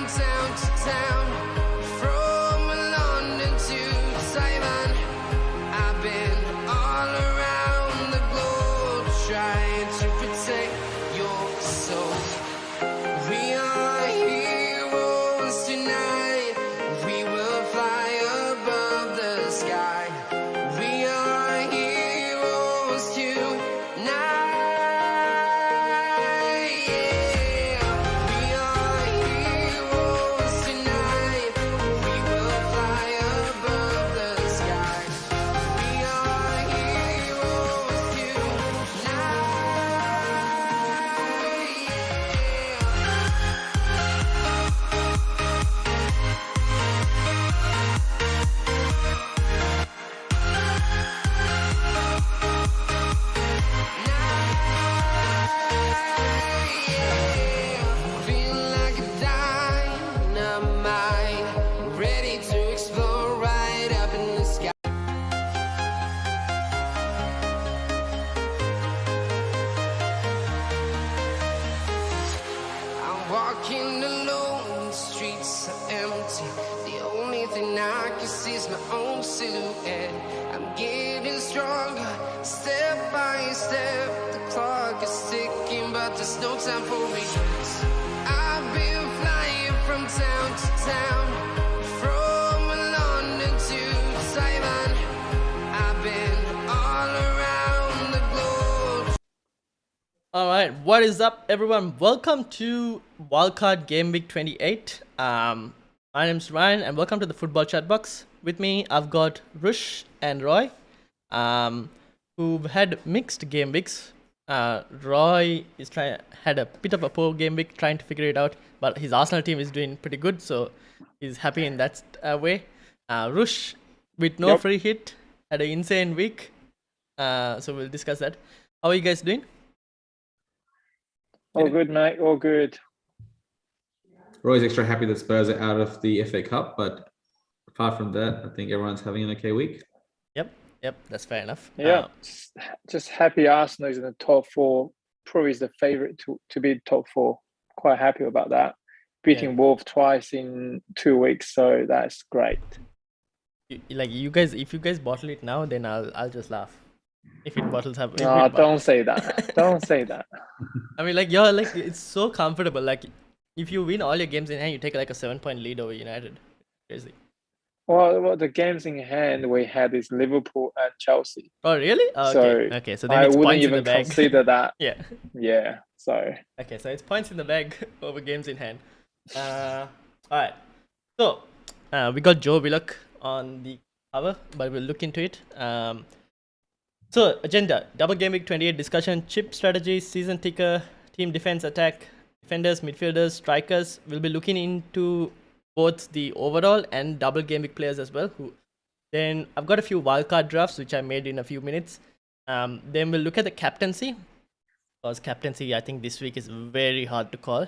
from town to town, from London to Taiwan. I've been all around the globe trying to protect your soul. We are heroes tonight. We will fly above the sky. We are heroes tonight. Yeah. We are heroes tonight. We will fly above the sky. We are heroes tonight. Feel like a dynamite, ready to explode right up in the sky. I'm walking alone, the streets are empty. The only thing I can see is my own silhouette. I'm getting stronger, step by step. The clock is ticking, but there's no time for regrets. I've been flying from town to town, from London to Taiwan. I've been all around the globe. Alright, what is up everyone? Welcome to Wildcard Gameweek 28. My name's Ryan and welcome to the Football Chatbox. With me, I've got Rush and Roy, who've had mixed game weeks. Roy had a bit of a poor game week trying to figure it out, but his Arsenal team is doing pretty good, so he's happy in that way. Rush, with no free hit, had an insane week, so we'll discuss that. How are you guys doing? All good, mate. All good. Roy's extra happy that Spurs are out of the FA Cup, but apart from that, I think everyone's having an okay week. Yep, that's fair enough. Yeah, just happy Arsenal's in the top four. Probably is the favourite to be top four. Quite happy about that. Beating Wolves twice in 2 weeks, so that's great. You guys, if you guys bottle it now, then I'll just laugh. If it bottles up. No, don't say that. Don't say that. I mean, you're it's so comfortable. Like, if you win all your games in hand, you take like a 7-point lead over United. Crazy. Well, the games in hand we had is Liverpool and Chelsea. Oh, really? Oh, okay. So then I it's wouldn't points in the even bag. consider that. Yeah. So. Okay, so it's points in the bag over games in hand. All right. So we got Joe Willock on the cover, but we'll look into it. So agenda: Double Gameweek 28 discussion, chip strategy, season ticker, team defense, attack, defenders, midfielders, strikers. We'll be looking into both the overall and double gameweek players as well. Then I've got a few wildcard drafts which I made in a few minutes. Then we'll look at the captaincy, because captaincy I think this week is very hard to call.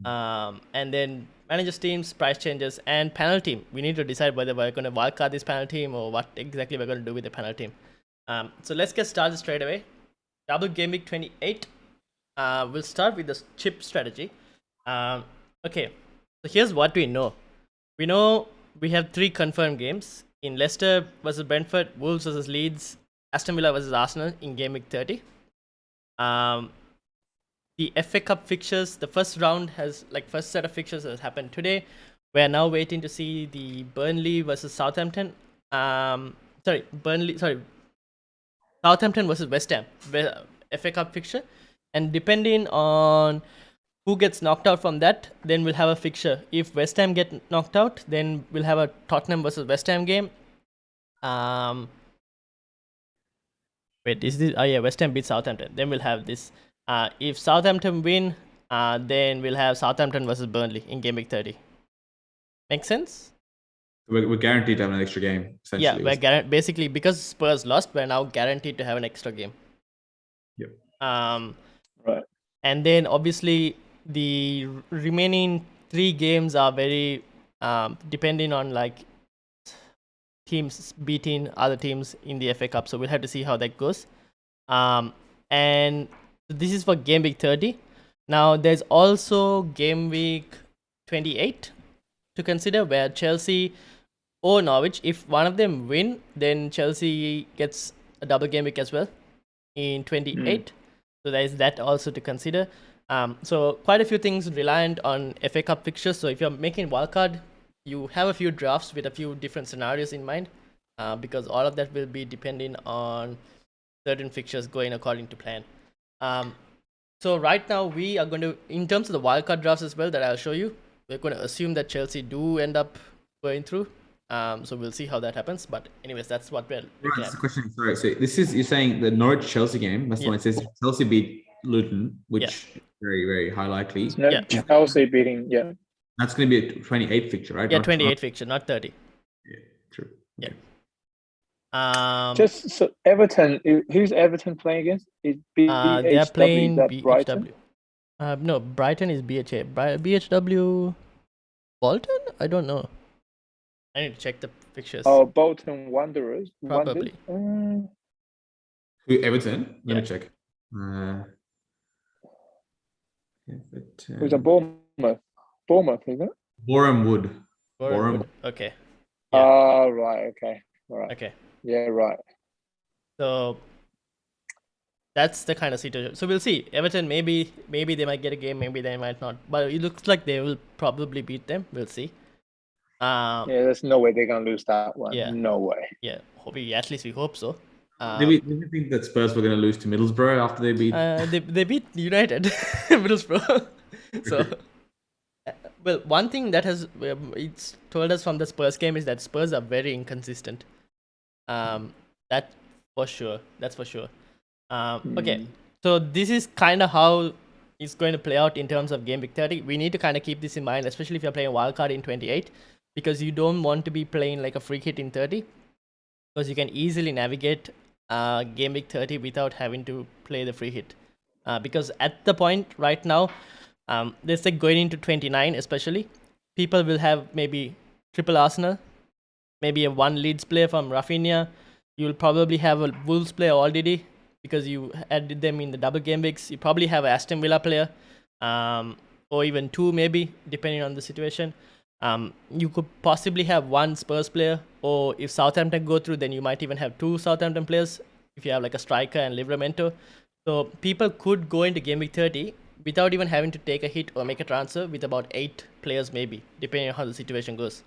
And then managers teams, price changes, and panel team. We need to decide whether we're going to wildcard this panel team or what exactly we're going to do with the panel team. So let's get started straight away. Double Gameweek 28. We'll start with the chip strategy. Okay, so here's what we know. We know we have 3 confirmed games in Leicester versus Brentford, Wolves versus Leeds, Aston Villa versus Arsenal in Game Week 30. The FA Cup fixtures, the first set of fixtures has happened today. We are now waiting to see the Burnley versus Southampton. Southampton versus West Ham FA Cup fixture, and depending on who gets knocked out from that, then we'll have a fixture. If West Ham get knocked out, then we'll have a Tottenham versus West Ham game. West Ham beats Southampton. Then we'll have this. If Southampton win, then we'll have Southampton versus Burnley in Game Week 30. Make sense? We're guaranteed to have an extra game, essentially. Yeah, basically, because Spurs lost, we're now guaranteed to have an extra game. Yep. Right. And then obviously the remaining 3 games are very depending on teams beating other teams in the FA Cup. So we'll have to see how that goes. And this is for Game Week 30. Now there's also Game Week 28 to consider, where Chelsea or Norwich, if one of them win, then Chelsea gets a double game week as well in 28. So there is that also to consider. So quite a few things reliant on FA Cup fixtures. So if you're making wildcard, you have a few drafts with a few different scenarios in mind, because all of that will be depending on certain fixtures going according to plan. So right now we are going to, in terms of the wildcard drafts as well that I'll show you, we're going to assume that Chelsea do end up going through. So we'll see how that happens. But anyways, that's what we're looking That's at. the question. Sorry. So this is, you're saying the Norwich Chelsea game. That's the one. It says Chelsea beat Luton, which very, very high likely. No, Yeah. Chelsea beating, That's going to be a 28 fixture, right? Yeah, Not- 28 not- fixture, not 30. Yeah, true. Yeah. Okay. Just so Everton, who's Everton playing against? Is BHW, They're playing that Brighton? BHW. No, Brighton is BHA. BHW Bolton? I don't know. I need to check the fixtures. Oh, Bolton Wanderers. Probably. Wonders? Who, Everton? Let Yeah. me check. Who's a Bournemouth? Bournemouth, isn't it? Boreham Wood. Boreham Boreham. Wood. Okay. Yeah. Oh, right. Okay. All right. Okay. Yeah, right. So that's the kind of situation. So we'll see. Everton, maybe they might get a game, maybe they might not. But it looks like they will probably beat them. We'll see. Yeah, there's no way they're gonna lose that one. Yeah. No way. Yeah. At least we hope so. Did we think that Spurs were going to lose to Middlesbrough after they beat? They beat United, Middlesbrough. So, well, one thing that has it's told us from the Spurs game is that Spurs are very inconsistent. That for sure. That's for sure. Okay, so this is kind of how it's going to play out in terms of game week 30. We need to kind of keep this in mind, especially if you're playing wildcard in 28, because you don't want to be playing like a free hit in 30, because you can easily navigate game week 30 without having to play the free hit. Because at the point right now, let's say going into 29 especially, people will have maybe triple Arsenal, maybe a one Leeds player from Rafinha. You'll probably have a Wolves player already because you added them in the double game weeks. You probably have an Aston Villa player, or even two maybe, depending on the situation. You could possibly have one Spurs player, or if Southampton go through, then you might even have two Southampton players if you have like a striker and Livramento. So people could go into game week 30 without even having to take a hit or make a transfer with about 8 players maybe, depending on how the situation goes.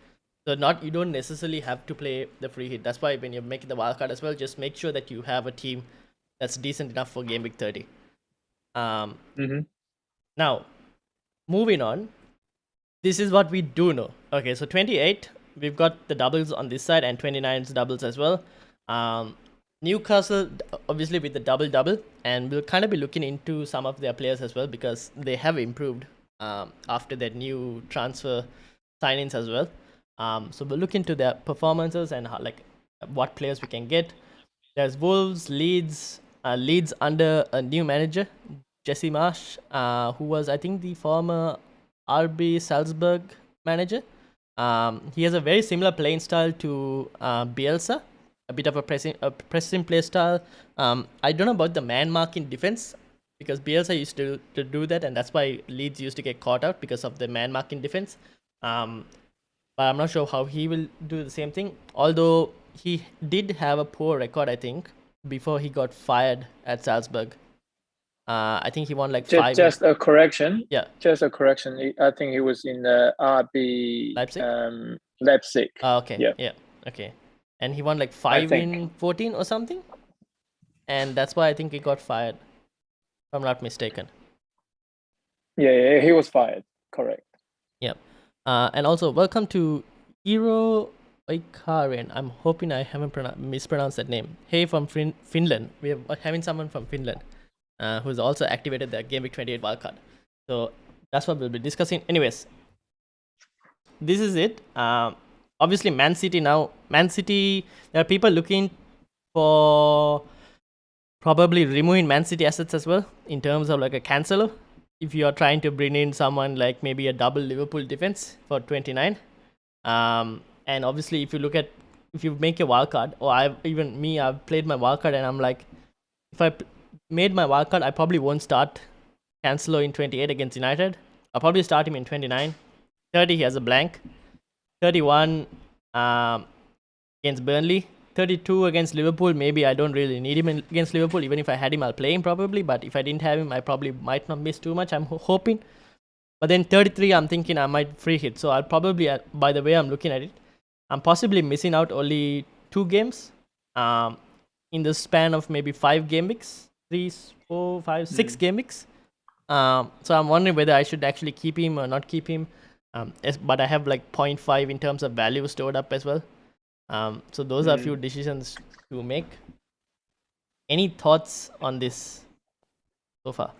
So you don't necessarily have to play the free hit. That's why when you're making the wildcard as well, just make sure that you have a team that's decent enough for game week 30. Now, moving on. This is what we do know. Okay, so 28, we've got the doubles on this side, and 29's doubles as well. Newcastle, obviously with the double, and we'll kind of be looking into some of their players as well, because they have improved after their new transfer signings as well. So we'll look into their performances and how, like, what players we can get. There's Wolves, Leeds under a new manager, Jesse Marsh, who was, I think, the former RB Salzburg manager. He has a very similar playing style to Bielsa, a bit of a pressing play style. I don't know about the man marking defense, because Bielsa used to do that, and that's why Leeds used to get caught out because of the man marking defense. But I'm not sure how he will do the same thing, although he did have a poor record, I think, before he got fired at Salzburg. I think he won like 5. Just a correction. Yeah. Just a correction. I think he was in the RB Leipzig? Leipzig. Okay. Yeah. Okay. And he won like 5 in 14 or something. And that's why I think he got fired, if I'm not mistaken. Yeah, he was fired. Correct. Yep. And also, welcome to Eero Oikaren. I'm hoping I haven't mispronounced that name. Hey, from Finland. We are having someone from Finland who's also activated the Game Week 28 wildcard. So that's what we'll be discussing. Anyways, this is it. Obviously, Man City, there are people looking for probably removing Man City assets as well, in terms of like a Cancelo. If you are trying to bring in someone like maybe a double Liverpool defense for 29. And obviously, if you make a wildcard, or I've played my wildcard, and I'm like, if I made my wildcard, I probably won't start Cancelo in 28 against United. I'll probably start him in 29, 30 he has a blank. 31 against Burnley. 32 against Liverpool. Maybe I don't really need him against Liverpool. Even if I had him, I'll play him probably. But if I didn't have him, I probably might not miss too much. I'm hoping. But then 33, I'm thinking I might free hit. So I'll probably, by the way I'm looking at it, I'm possibly missing out only 2 games in the span of maybe 5 game weeks. 3, 4, 5, 6 game weeks. So I'm wondering whether I should actually keep him or not keep him. But I have like 0.5 in terms of value stored up as well. So those are a few decisions to make. Any thoughts on this so far?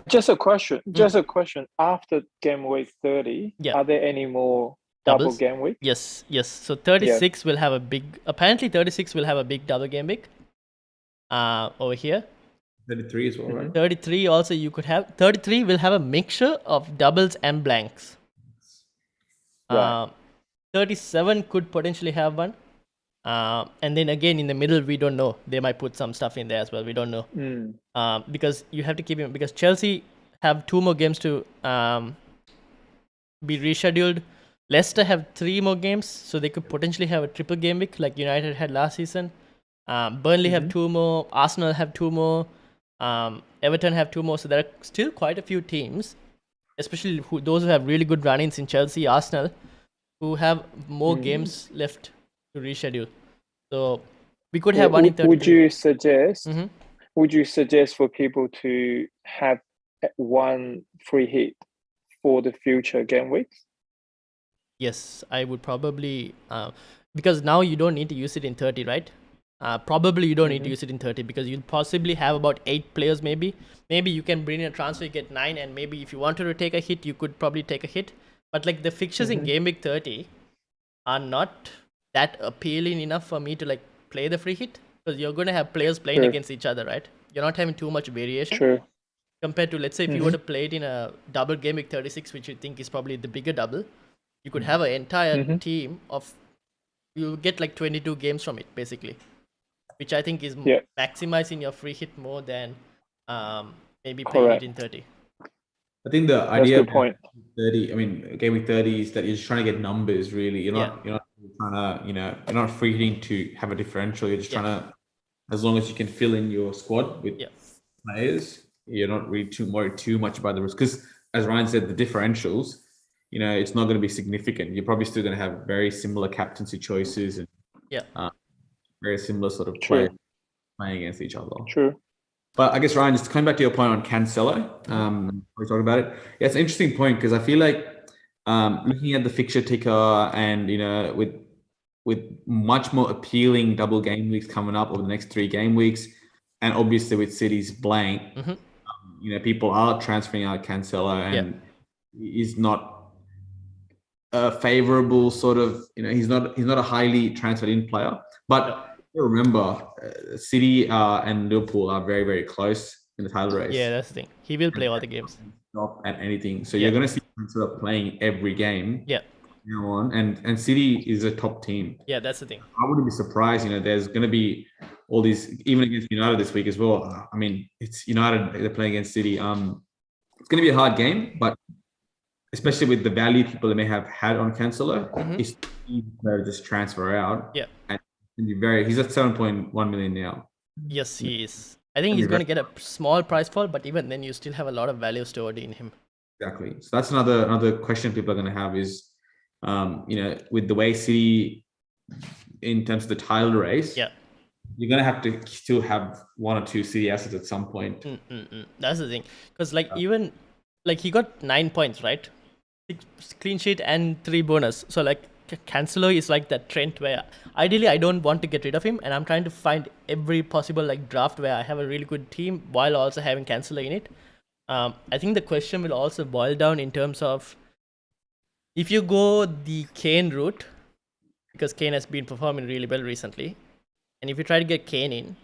Just a question. After game week 30, are there any more double game week? Yes. So 36 will have a big. Apparently, 36 will have a big double game week. Over here. 33 as well, right? 33 also you could have. 33 will have a mixture of doubles and blanks. 37 could potentially have one. And then again in the middle we don't know. They might put some stuff in there as well. We don't know. Because you have to keep him, because Chelsea have 2 more games to be rescheduled. Leicester have 3 more games, so they could potentially have a triple game week like United had last season. Burnley have 2 more. Arsenal have 2 more. Everton have 2 more. So there are still quite a few teams, especially those who have really good run-ins in Chelsea, Arsenal, who have more games left to reschedule. So we could have one in 33. Would you suggest for people to have one free hit for the future game weeks? Yes, I would probably, because now you don't need to use it in 30, right? Probably you don't need to use it in 30 because you'll possibly have about 8 players maybe. Maybe you can bring in a transfer, you get 9, and maybe if you wanted to take a hit, you could probably take a hit. But like the fixtures in game week 30 are not that appealing enough for me to like play the free hit, because you're going to have players playing against each other, right? You're not having too much variation compared to, let's say, if you were to play it in a double game week 36, which you think is probably the bigger double, you could have an entire team of, you get like 22 games from it basically, which I think is maximizing your free hit more than maybe playing it in 30. I think the idea of 30, I mean, game week 30 is that you're just trying to get numbers. Really, you're not trying to, you're not free hitting to have a differential. You're just trying to, as long as you can fill in your squad with players, you're not really worried too much about the risk. Because as Ryan said, the differentials, it's not going to be significant. You're probably still going to have very similar captaincy choices and very similar sort of players playing against each other. True. But I guess, Ryan, just coming back to your point on Cancelo, we talked about it. Yeah, it's an interesting point because I feel like looking at the fixture ticker and, with much more appealing double game weeks coming up over the next 3 game weeks, and obviously with City's blank, people are transferring out Cancelo, and he's not a favorable sort of, he's not a highly transferred in player. But remember, City and Liverpool are very, very close in the title race. Yeah, that's the thing. He will play all the games. Not at anything. So you're going to see him sort of playing every game. Yeah. Now on, and City is a top team. Yeah, that's the thing. I wouldn't be surprised. There's going to be all these, even against United this week as well. I mean, it's United, they're playing against City. It's going to be a hard game, but especially with the value people may have had on Cancelo, it's easy to just transfer out. Yeah. And he's at 7.1 million now. Yes, he is. I think he's going to get a small price fall, but even then you still have a lot of value stored in him. Exactly. So that's another question people are going to have is, with the way City, in terms of the title race, you're going to have to still have 1 or 2 City assets at some point. That's the thing. Because even he got 9 points, right? 6 clean sheet and 3 bonus. So Cancelo is like that Trent where ideally I don't want to get rid of him, and I'm trying to find every possible draft where I have a really good team while also having Cancelo in it. I think the question will also boil down in terms of if you go the Kane route, because Kane has been performing really well recently, and if you try to get Kane in,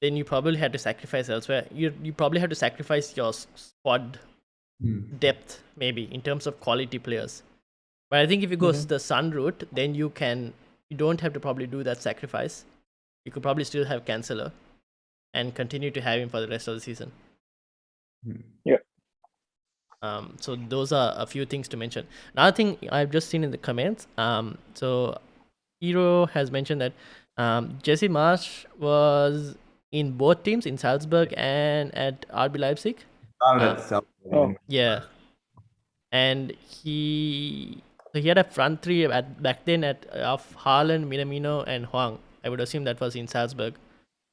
then you probably have to sacrifice elsewhere. You probably have to sacrifice your squad depth maybe in terms of quality players. But I think if you go the Sun route, then you don't have to probably do that sacrifice. You could probably still have Cancelo and continue to have him for the rest of the season. Yeah. So those are a few things to mention. Another thing I've just seen in the comments. So Hero has mentioned that Jesse Marsch was in both teams, in Salzburg and at RB Leipzig. Started at Celtic. Oh. Yeah, and he had a front three back then of Haaland, Minamino, and Huang. I would assume that was in Salzburg.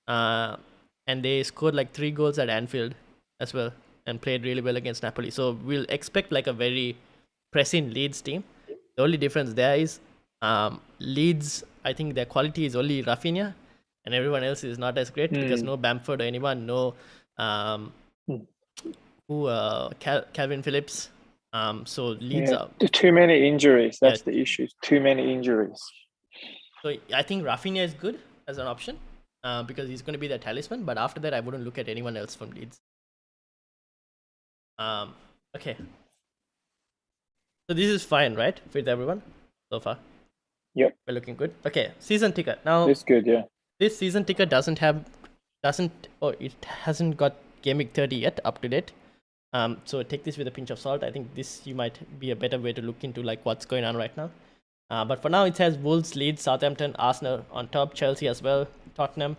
And they scored like 3 goals at Anfield as well and played really well against Napoli. So we'll expect like a very pressing Leeds team. The only difference there is Leeds, I think their quality is only Rafinha and everyone else is not as great because no Bamford or anyone, no Calvin Phillips. So Leeds are... Too many injuries. That's the issue. Too many injuries. So I think Rafinha is good as an option because he's going to be the talisman. But after that, I wouldn't look at anyone else from Leeds. Okay. So this is fine, right? With everyone so far? Yep. We're looking good. Okay. Season ticker. Now, it's good, yeah. This season ticker it hasn't got Game Week 30 yet up to date. So take this with a pinch of salt. I think this might be a better way to look into like what's going on right now. But for now, it says Wolves, Leeds, Southampton, Arsenal on top, Chelsea as well, Tottenham.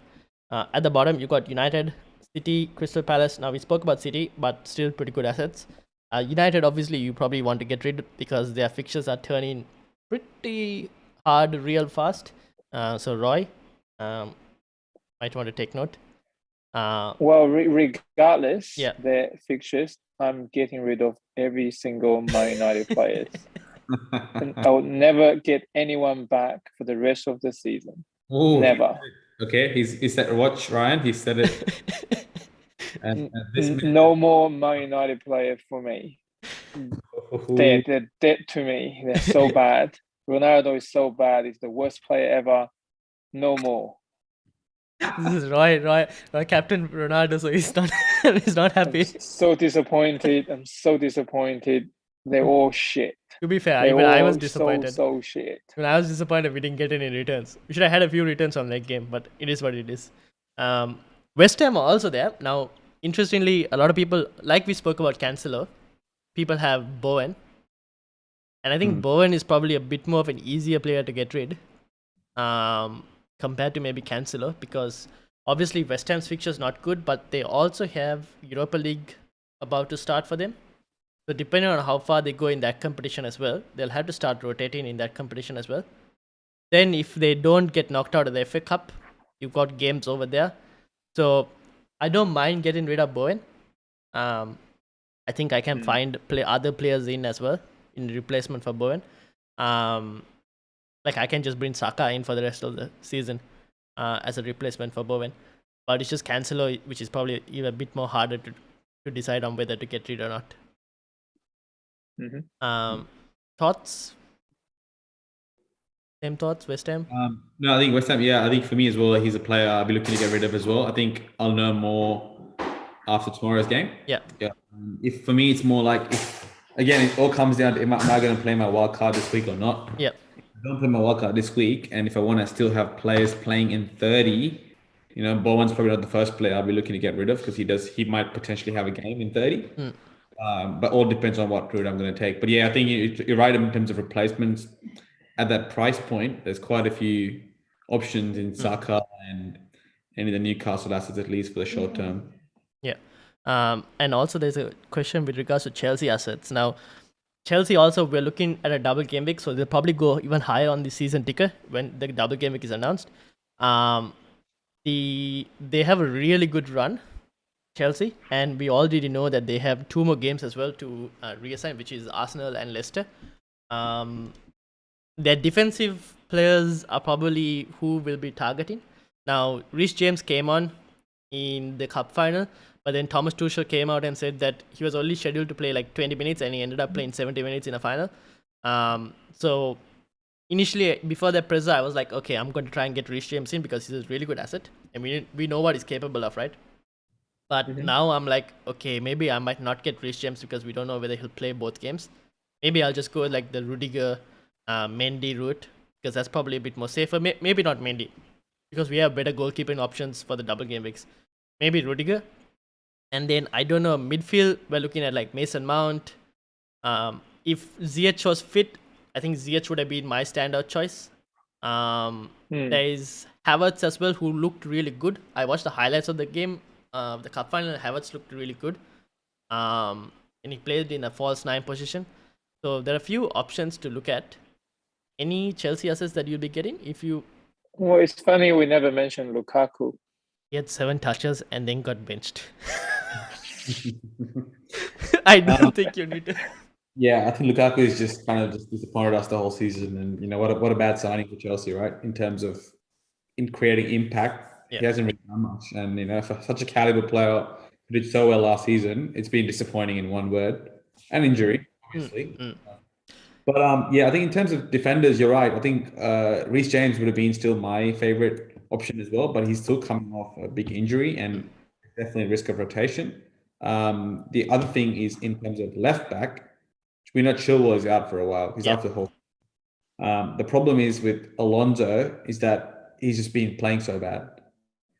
At the bottom, you got United, City, Crystal Palace. Now, we spoke about City, but still pretty good assets. United, obviously, you probably want to get rid because their fixtures are turning pretty hard real fast. So, Roy, might want to take note. Well, regardless, their fixtures, I'm getting rid of every single Man United players. And I will never get anyone back for the rest of the season. Ooh, never. Okay, he said, watch Ryan, he said it. and no more Man United player for me. They're dead to me. They're so bad. Ronaldo is so bad. He's the worst player ever. No more. This is Roy, Captain Ronaldo, so he's not happy. I'm so disappointed. They're all shit. To be fair, even I was disappointed. So shit. When I was disappointed we didn't get any returns. We should have had a few returns on that game, but it is what it is. West Ham are also there. Now, interestingly, a lot of people, like we spoke about Cancelo, people have Bowen. And I think Bowen is probably a bit more of an easier player to get rid compared to maybe Cancelo, because obviously West Ham's fixture is not good, but they also have Europa League about to start for them. So depending on how far they go in that competition as well, they'll have to start rotating in that competition as well. Then if they don't get knocked out of the FA Cup, you've got games over there. So I don't mind getting rid of Bowen. I think I can find other players in as well in replacement for Bowen. Like I can just bring Saka in for the rest of the season as a replacement for Bowen. But it's just Cancelo, which is probably even a bit more harder to decide on whether to get rid or not. Thoughts? Same thoughts, West Ham? No, I think West Ham, I think for me as well, he's a player I'll be looking to get rid of as well. I think I'll know more after tomorrow's game. Yeah. If for me, it's more like, again, it all comes down to am I going to play my wild card this week or not? Yeah. I don't play my wild card this week, and if I want to still have players playing in 30, Bowen's probably not the first player I'll be looking to get rid of because he might potentially have a game in 30. But all depends on what route I'm going to take. But I think you're right in terms of replacements. At that price point, there's quite a few options in Saka and any of the Newcastle assets, at least for the short term. Yeah. And also there's a question with regards to Chelsea assets. Now, Chelsea also, we're looking at a double game week, so they'll probably go even higher on the season ticker when the double game week is announced. They have a really good run, Chelsea, and we already know that they have 2 more games as well to reassign, which is Arsenal and Leicester. Their defensive players are probably who will be targeting. Now, Reece James came on in the cup final, but then Thomas Tuchel came out and said that he was only scheduled to play like 20 minutes and he ended up playing 70 minutes in a final. So initially, before that presser, I was like, okay, I'm going to try and get Reece James in because he's a really good asset. And we know what he's capable of, right? But now I'm like, okay, maybe I might not get Reece James because we don't know whether he'll play both games. Maybe I'll just go with like the Rudiger, Mendy route because that's probably a bit more safer. Maybe not Mendy because we have better goalkeeping options for the double game weeks. Maybe Rudiger. And then, I don't know, midfield, we're looking at like Mason Mount, If ZH was fit, I think ZH would have been my standout choice. There is Havertz as well, who looked really good. I watched the highlights of the game, the cup final. Havertz looked really good, and he played in a false 9 position. So there are a few options to look at. Any Chelsea assets that you'll be getting if you? Well, it's funny we never mentioned Lukaku. He had 7 touches and then got benched. I don't think you need to. Yeah, I think Lukaku is just kind of just disappointed us the whole season, and what a bad signing for Chelsea, right? In terms of creating impact, he hasn't really done much, and for such a caliber player who did so well last season, it's been disappointing in one word, and injury, obviously. But I think in terms of defenders, you're right. I think Reece James would have been still my favorite option as well, but he's still coming off a big injury and definitely a risk of rotation. The other thing is in terms of left back. We're not sure Chilwell is out for a while. He's out for the whole. The problem is with Alonso is that he's just been playing so bad.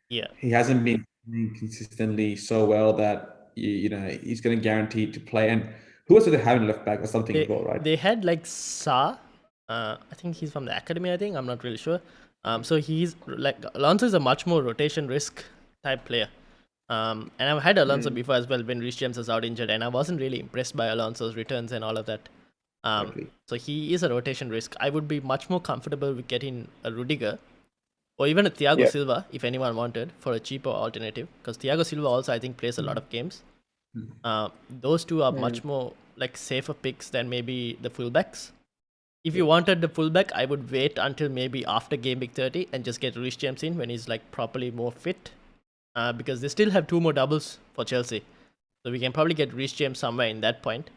Yeah, he hasn't been playing consistently so well that he's going to guarantee to play. And who else do they have in left back or something as well, right? They had like Sa. I think he's from the academy. I think I'm not really sure. So he's like Alonso is a much more rotation risk type player. And I've had Alonso before as well when Reece James was out injured, and I wasn't really impressed by Alonso's returns and all of that. So he is a rotation risk. I would be much more comfortable with getting a Rudiger or even a Thiago Silva if anyone wanted for a cheaper alternative, because Thiago Silva also I think plays a lot of games. Those two are much more like safer picks than maybe the fullbacks. If you wanted the fullback, I would wait until maybe after game week 30 and just get Reece James in when he's like properly more fit. Because they still have 2 more doubles for Chelsea. So we can probably get Reece James somewhere in that point.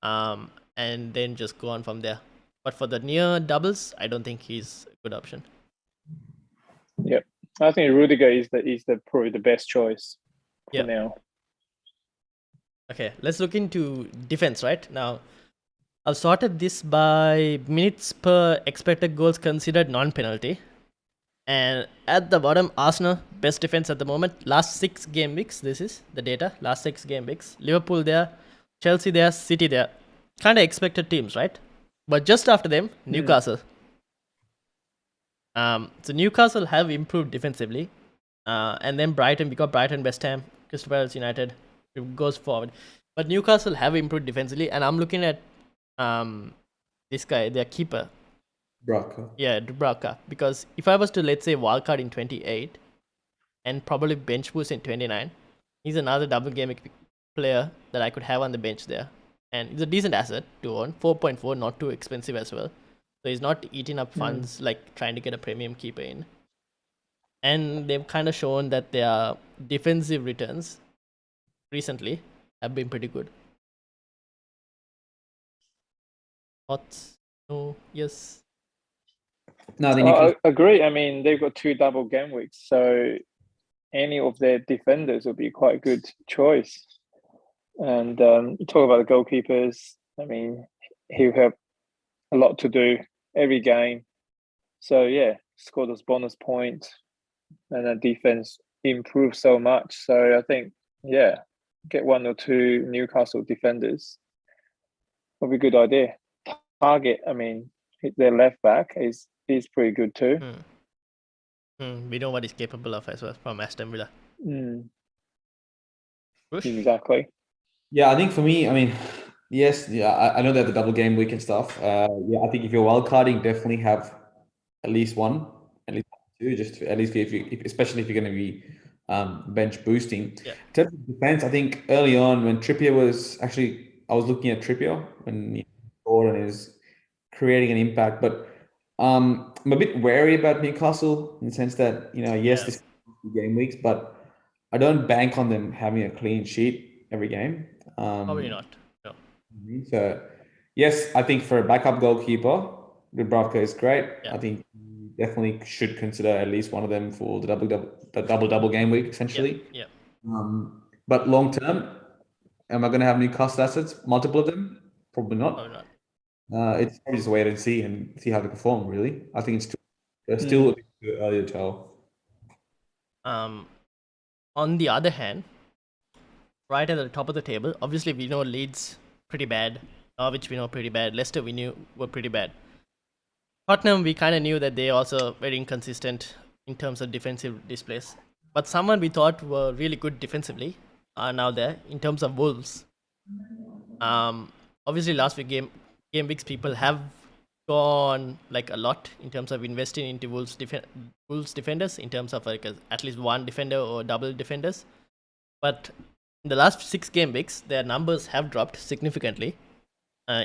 And then just go on from there. But for the near doubles, I don't think he's a good option. Yep. I think Rudiger is probably the best choice for now. Okay, let's look into defense, right? Now, I've sorted this by minutes per expected goals considered non-penalty. And at the bottom, Arsenal, best defense at the moment. Last 6 game weeks, this is the data. Last 6 game weeks. Liverpool there, Chelsea there, City there. Kind of expected teams, right? But just after them, Newcastle. So Newcastle have improved defensively. And then Brighton, we got Brighton, West Ham, Crystal Palace United. It goes forward. But Newcastle have improved defensively. And I'm looking at this guy, their keeper. Dubravka. Yeah, Dubravka. Because if I was to, let's say, wildcard in 28 and probably bench boost in 29, he's another double game player that I could have on the bench there. And he's a decent asset to own. 4.4, not too expensive as well. So he's not eating up funds like trying to get a premium keeper in. And they've kind of shown that their defensive returns recently have been pretty good. Thoughts? No? Yes? No, I agree. I mean, they've got 2 double game weeks, so any of their defenders would be quite a good choice. And you talk about the goalkeepers. I mean, he'll have a lot to do every game. So yeah, score those bonus points, and the defense improves so much. So I think get 1 or 2 Newcastle defenders would be a good idea. Target, I mean, their left back is pretty good too. We know what he's capable of as well from Aston Villa. Exactly. Yeah, I think for me, I mean, yes, I know that the double game week and stuff. I think if you're wildcarding, definitely have at least 1, at least 2, just at least especially if you're going to be bench boosting. Yeah. In terms of defense, I think early on when Trippier was I was looking at Trippier when he scored and is creating an impact, but I'm a bit wary about Newcastle in the sense that this is game weeks, but I don't bank on them having a clean sheet every game. Probably not. No. So yes, I think for a backup goalkeeper, Dubravka is great. Yeah. I think you definitely should consider at least one of them for the double game week essentially. Yeah. But long term, am I going to have Newcastle assets? Multiple of them? Probably not. Probably not. It's probably just wait and see how they perform. Really, I think it's still a bit too early to tell. On the other hand, right at the top of the table, obviously we know Leeds pretty bad. Norwich we know pretty bad. Leicester we knew were pretty bad. Tottenham we kind of knew that they also very inconsistent in terms of defensive displays. But someone we thought were really good defensively are now there in terms of Wolves. Obviously last week game weeks people have gone like a lot in terms of investing into Wolves defenders in terms of like at least one defender or double defenders. But in the last 6 game weeks, their numbers have dropped significantly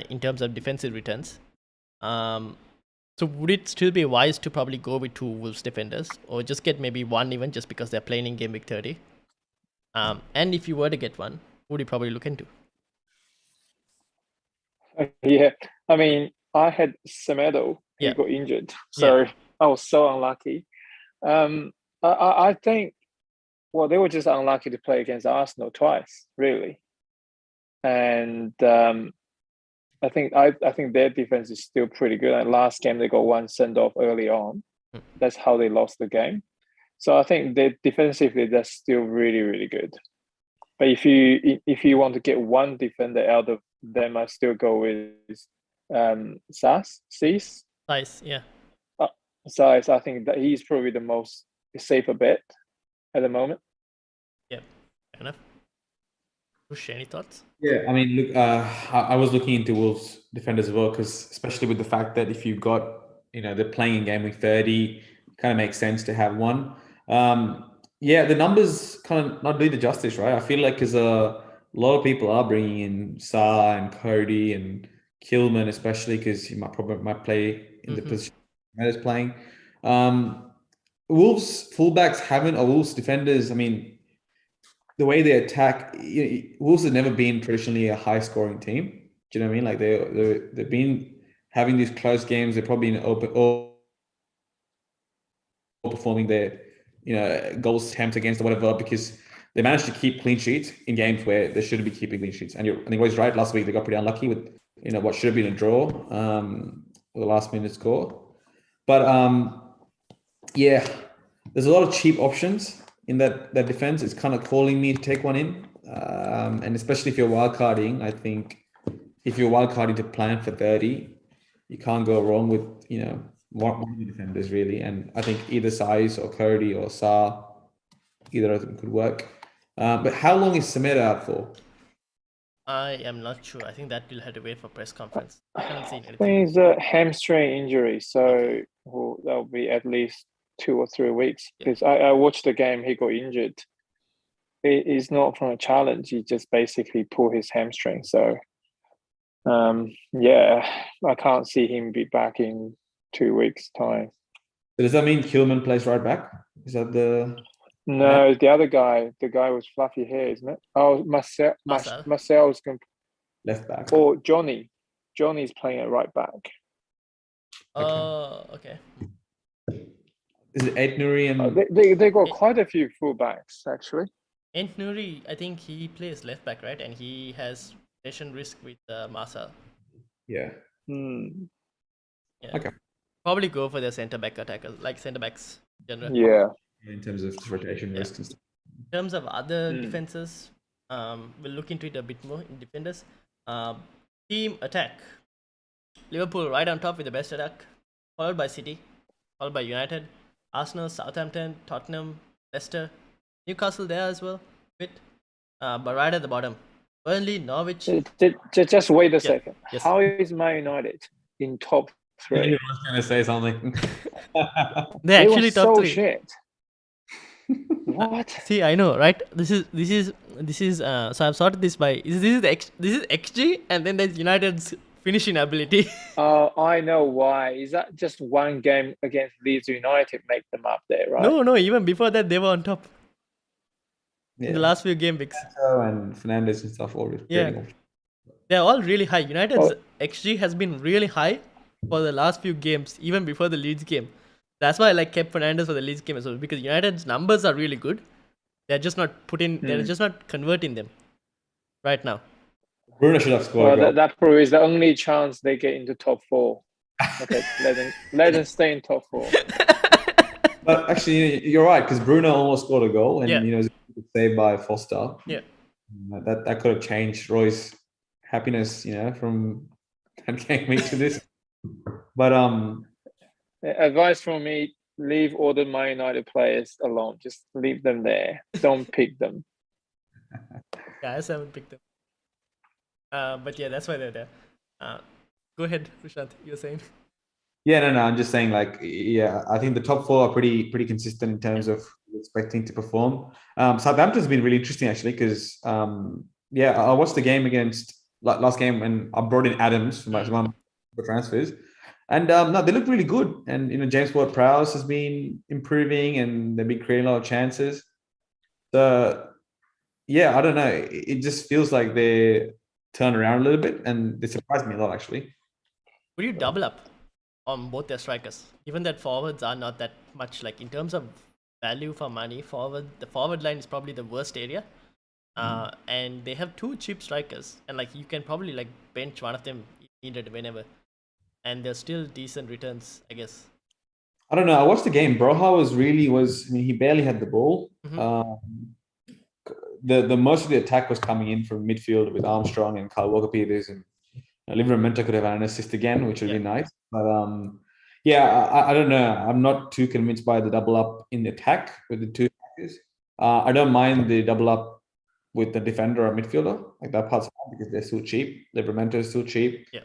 in terms of defensive returns. So would it still be wise to probably go with 2 Wolves defenders or just get maybe one even just because they're playing in game week 30? And if you were to get one, who would you probably look into? Yeah, I mean, I had Semedo. He got injured, so I was so unlucky. I think, well, they were just unlucky to play against Arsenal twice, really. And I think their defense is still pretty good. And last game they got one send off early on. That's how they lost the game. So I think they defensively they're still really, really good. But if you want to get one defender out of them, I still go with Cease. Yeah. Size, I think that he's probably the most safer bet at the moment. Yeah, fair enough. Push, any thoughts? Yeah, I mean, look, I was looking into Wolves defenders as well, because especially with the fact that if you've got, they're playing in game week 30, kind of makes sense to have one. Yeah, the numbers kind of not do the justice, right? I feel like because a lot of people are bringing in Sa and Cody and Kilman, especially because he might play in the position is playing. Wolves fullbacks haven't, or Wolves defenders, I mean, the way they attack, Wolves have never been traditionally a high scoring team. Do you know what I mean? Like they've been having these close games. They're probably performing their goals attempt against or whatever, because they managed to keep clean sheets in games where they shouldn't be keeping clean sheets. And I think Roy's right. Last week they got pretty unlucky with what should have been a draw, the last minute score. But yeah, there's a lot of cheap options in that defense. It's kind of calling me to take one in, and especially if you're wildcarding. I think if you're wildcarding to plan for 30, you can't go wrong with one of the defenders really. And I think either Saiz or Cody or Sa, either of them could work. But how long is Semedo out for? I am not sure. I think that we'll have to wait for press conference. I haven't seen anything. I think it's a hamstring injury, so that'll be at least 2 or 3 weeks. Because I watched the game, he got injured. It's not from a challenge. He just basically pulled his hamstring. So, yeah, I can't see him be back in 2 weeks' time. So does that mean Kilman plays right back? Is that the... No, the other guy, the guy with fluffy hair, isn't it? Oh, Marcel's going left back. Or Johnny. Johnny's playing at right back. Oh, okay. Is it Ed Nuri and... They got quite a few fullbacks, actually. Ed Nuri, I think he plays left back, right? And he has rotation risk with Marcel. Yeah. Yeah. Okay. Probably go for the centre back attackers, like centre backs generally. Yeah. In terms of rotation risk and stuff. In terms of other defenses, we'll look into it a bit more in defenders. Team attack. Liverpool right on top with the best attack, followed by City, followed by United, Arsenal, Southampton, Tottenham, Leicester, Newcastle there as well. But right at the bottom, Burnley, Norwich. Just wait a second. Yes. How is Man United in top 3? I was going to say something. They actually top 3. Shit. What? See, I know, right? This is so I've sorted this by this is XG, and then there's United's finishing ability. I know why. Is that just one game against Leeds United make them up there, right? No, even before that they were on top. In the last few game weeks. And Fernandes and stuff all. They're all really high. United's XG has been really high for the last few games, even before the Leeds game. That's why I kept Fernandes for the Leeds game as well, because United's numbers are really good. They're just not they're just not converting them right now. Bruno should have scored. Well, that probably is the only chance they get into top 4. Okay, let them stay in top 4. But actually, you're right, because Bruno almost scored a goal, and saved by Foster. Yeah, that could have changed Roy's happiness, from that game week to this. But advice from me: leave all the Man United players alone. Just leave them there. Don't pick them. Yeah, I haven't picked them. But yeah, that's why they're there. Go ahead, Prashant. You're saying? Yeah, no. I'm just saying, I think the top four are pretty consistent in terms of expecting to perform. Southampton's been really interesting actually because I watched the game against last game when I brought in Adams for my transfers, and no, they look really good. And James Ward-Prowse has been improving, and they've been creating a lot of chances. So yeah, I don't know. It just feels like they turn around a little bit, and they surprised me a lot actually. Would you double up on both their strikers, given that forwards are not that much, like in terms of value for money? The forward line is probably the worst area, and they have two cheap strikers, and like you can probably like bench one of them if needed whenever, and they're still decent returns, I guess. I don't know. I watched the game. Broha was. I mean, he barely had the ball. The most of the attack was coming in from midfield with Armstrong and Kyle Walker-Peters, and Livramento could have had an assist again, which would be nice. But I don't know. I'm not too convinced by the double up in the attack with the two attackers. I don't mind the double up with the defender or midfielder. Like that part's fine because they're still cheap. Livramento is still cheap. Yeah.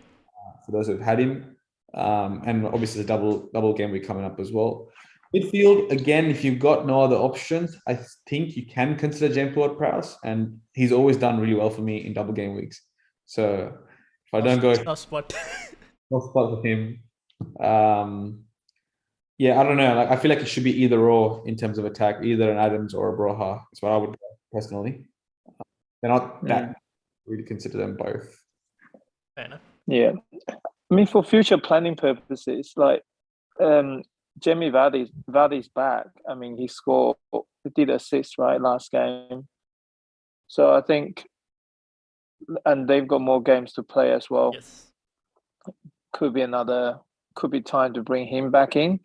For those who've had him, and obviously the double game week coming up as well. Midfield, again, if you've got no other options, I think you can consider James Ward-Prowse, and he's always done really well for me in double game weeks. So if I don't go tough spot with him, I don't know. Like I feel like it should be either or in terms of attack, either an Adams or a Broha. That's what I would do personally. They're not that really consider them both. Fair enough. Yeah, I mean for future planning purposes, like Jamie Vardy's back. I mean, he did assist right last game. So I think, and they've got more games to play as well. Yes. Could be time to bring him back in,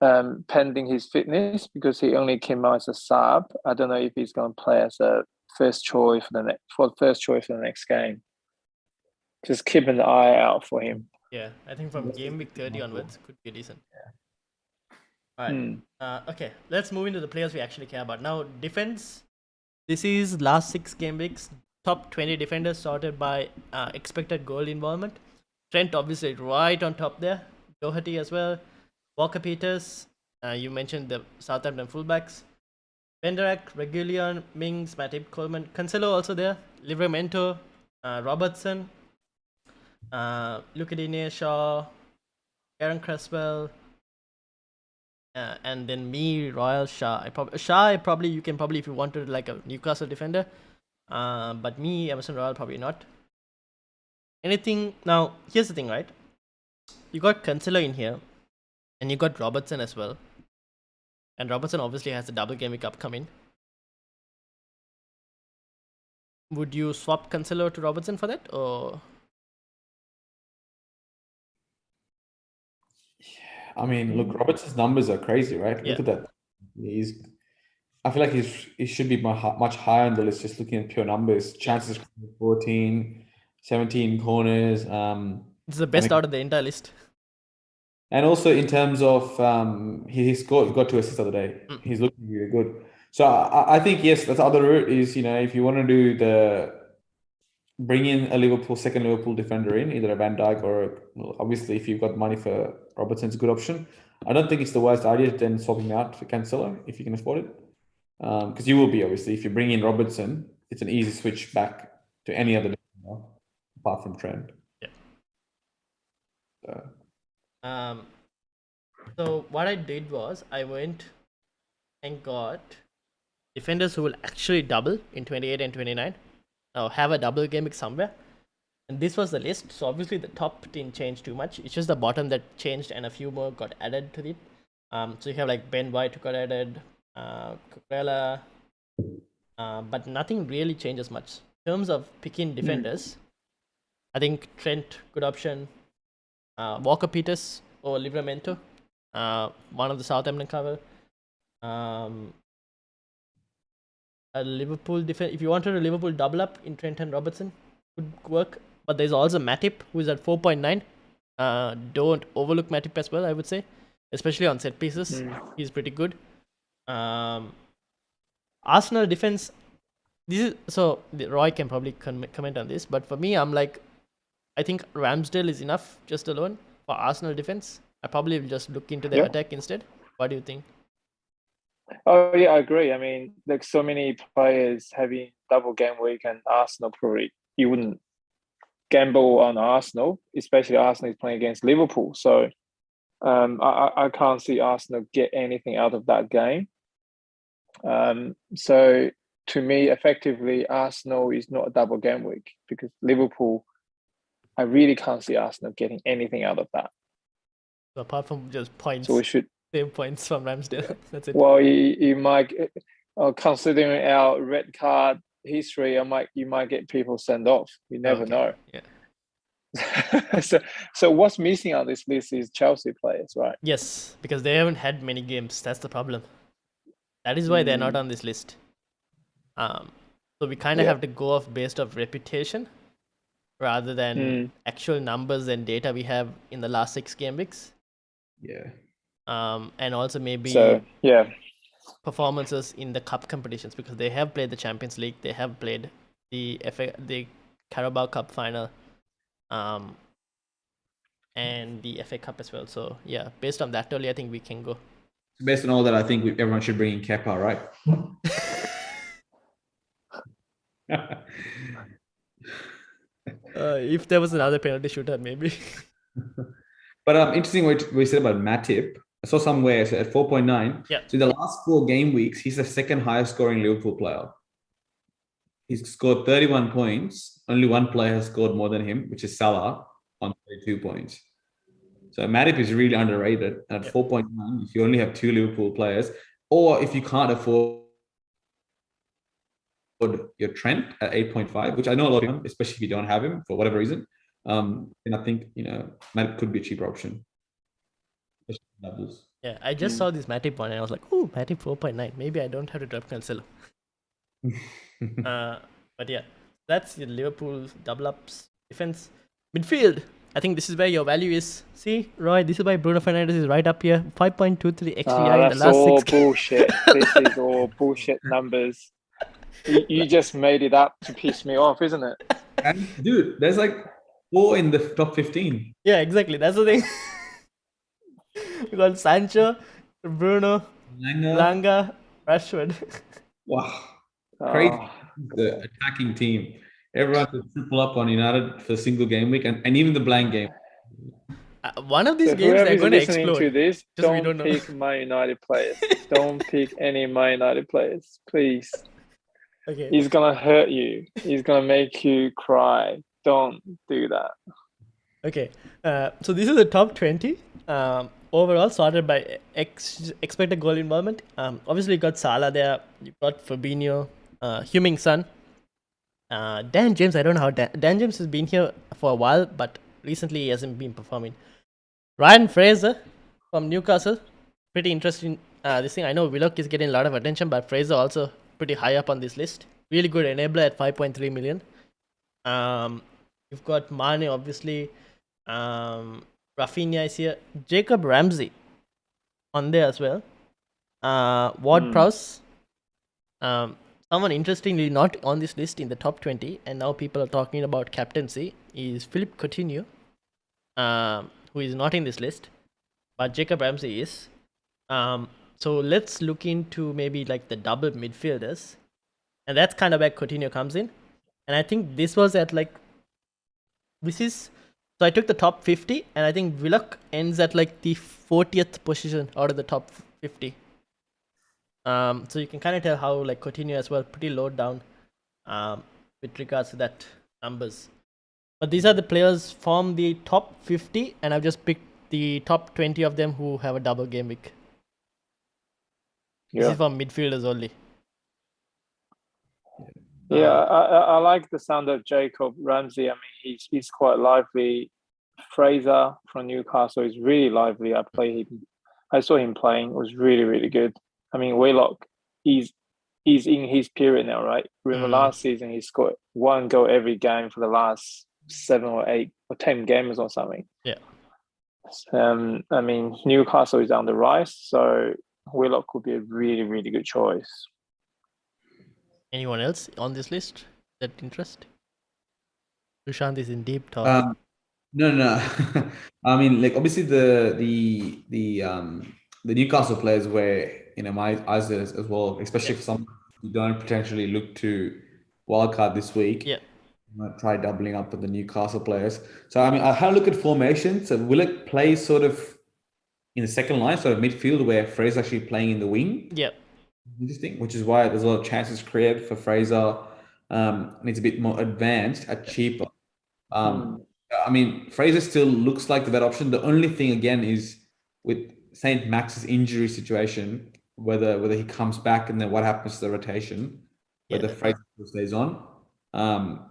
pending his fitness, because he only came out as a sub. I don't know if he's going to play as a first choice for the next game. Just keep an eye out for him. Yeah, I think from game week 30 onwards could be decent. All right. Okay, let's move into the players we actually care about. Now, defense. This is last 6 game weeks. Top 20 defenders sorted by expected goal involvement. Trent obviously right on top there. Doherty as well. Walker-Peters. You mentioned the Southampton fullbacks. Penderak, Reguilon, Mings, Matip, Coleman. Cancelo also there. Livramento, Robertson. Lucadine, Shaw, Aaron Cresswell, and then me, Royal, Shah. Probably you can if you wanted like a Newcastle defender, but me, Emerson Royal, probably not. Anything now? Here's the thing, right? You got Cancelo in here, and you got Robertson as well, and Robertson obviously has the double game week upcoming. Would you swap Cancelo to Robertson for that, or? I mean, look, Robertson's numbers are crazy, right? Yeah. Look at that. I feel like he should be much higher on the list, just looking at pure numbers. Chances 14, 17 corners. It's the best out of the entire list. And also in terms of he got 2 assists the other day. He's looking really good. So I think yes, that's the other route is if you want to do bring in a second Liverpool defender in, either a Van Dijk or obviously if you've got money for Robertson, it's a good option. I don't think it's the worst idea to then swap him out for Cancelo if you can afford it. Because you will be, obviously, if you bring in Robertson, it's an easy switch back to any other defender apart from Trent. Yeah. So what I did was I went and got defenders who will actually double in 28 and 29. Have a double game week somewhere, and this was the list. So obviously the top didn't change too much. It's just the bottom that changed, and a few more got added to it. So you have like Ben White who got added, Cucurella, but nothing really changes much in terms of picking defenders. I think Trent, good option. Walker-Peters or Livramento, one of the Southampton cover. A Liverpool defense. If you wanted a Liverpool double up in Trent and Robertson, could work. But there's also Matip, who is at 4.9. Don't overlook Matip as well, I would say, especially on set pieces. He's pretty good. Arsenal defense. Roy can probably comment on this, but for me, I'm like, I think Ramsdale is enough just alone for Arsenal defense. I probably will just look into their attack instead. What do you think? Oh yeah, I agree. I mean, there's so many players having double game week, and Arsenal probably you wouldn't gamble on Arsenal, especially Arsenal is playing against Liverpool. So I can't see Arsenal get anything out of that game. So to me, effectively, Arsenal is not a double game week because Liverpool, I really can't see Arsenal getting anything out of that. So apart from just points, so we should save points from Ramsdale. That's it. Well, you might, considering our red card history, you might get people sent off. You never know. Yeah. So what's missing on this list is Chelsea players, right? Yes, because they haven't had many games. That's the problem. That is why they're not on this list. So we kind of have to go off based off reputation rather than actual numbers and data we have in the last 6 game weeks. Yeah. And also maybe performances in the cup competitions, because they have played the Champions League, they have played the Carabao Cup final, and the FA Cup as well. So yeah, based on that only, I think we can go. Based on all that, I think everyone should bring in Kepa, right? If there was another penalty shootout, maybe. But interesting what we said about Matip. I saw somewhere at 4.9. Yeah. So in the last 4 game weeks, he's the second highest scoring Liverpool player. He's scored 31 points. Only one player has scored more than him, which is Salah, on 32 points. So Matip is really underrated. At 4.9, if you only have 2 Liverpool players, or if you can't afford your Trent at 8.5, which I know a lot of them, especially if you don't have him for whatever reason, then I think Matip could be a cheaper option. Yeah, I just saw this Matip one and I was like, "Oh, Matip 4.9. Maybe I don't have to drop Cancelo." But yeah, that's the Liverpool double ups defense. Midfield, I think this is where your value is. See, Roy, this is why Bruno Fernandes is right up here. 5.23 XGI in the last 6 games. Bullshit. This is all bullshit numbers. You just made it up to piss me off, isn't it? And dude, there's like 4 in the top 15. Yeah, exactly. That's the thing. We got Sancho, Bruno, Langa, Rashford. Wow. Crazy. The attacking team. Everyone could triple up on United for a single game week and even the blank game. One of these games they're going to explode. To this, don't pick Man United players. Don't pick any Man United players, please. Okay. He's going to hurt you. He's going to make you cry. Don't do that. Okay. So this is the top 20. Overall, sorted by expected goal involvement. Obviously, you got Salah there. You got Fabinho, Heung-min Son. Dan James, I don't know how Dan James has been here for a while, but recently he hasn't been performing. Ryan Fraser from Newcastle. Pretty interesting. This thing, I know Willock is getting a lot of attention, but Fraser also pretty high up on this list. Really good enabler at 5.3 million. You've got Mane, obviously. Rafinha is here. Jacob Ramsey on there as well. Ward-Prowse. Someone interestingly not on this list in the top 20, and now people are talking about captaincy, is Philippe Coutinho, who is not in this list, but Jacob Ramsey is. So let's look into maybe like the double midfielders, and that's kind of where Coutinho comes in. And I think this was at like, so I took the top 50, and I think Willock ends at like the 40th position out of the top 50. So you can kind of tell how like Coutinho as well, pretty low down with regards to that numbers. But these are the players from the top 50, and I've just picked the top 20 of them who have a double game week. This is for midfielders only. Yeah, I like the sound of Jacob Ramsey. I mean, he's quite lively. Fraser from Newcastle is really lively. I saw him playing. It was really, really good. I mean, Willock, he's he's in his period now, right? Remember last season he scored 1 goal every game for the last 7 or 8 or 10 games or something. Yeah. I mean, Newcastle is on the rise, so Willock could be a really, really good choice. Anyone else on this list that interest? Sushant is in deep thought. No. I mean, like obviously the Newcastle players were my eyes as well, especially for some who don't potentially look to wildcard this week. Yeah. Might try doubling up with the Newcastle players. So I mean, I had a look at formation. So Willock plays sort of in the second line, sort of midfield, where Fraser's actually playing in the wing. Yeah. Interesting, which is why there's a lot of chances created for Fraser. And it's a bit more advanced at cheaper. I mean, Fraser still looks like the better option. The only thing again is with St. Max's injury situation, whether he comes back and then what happens to the rotation, whether Fraser stays on.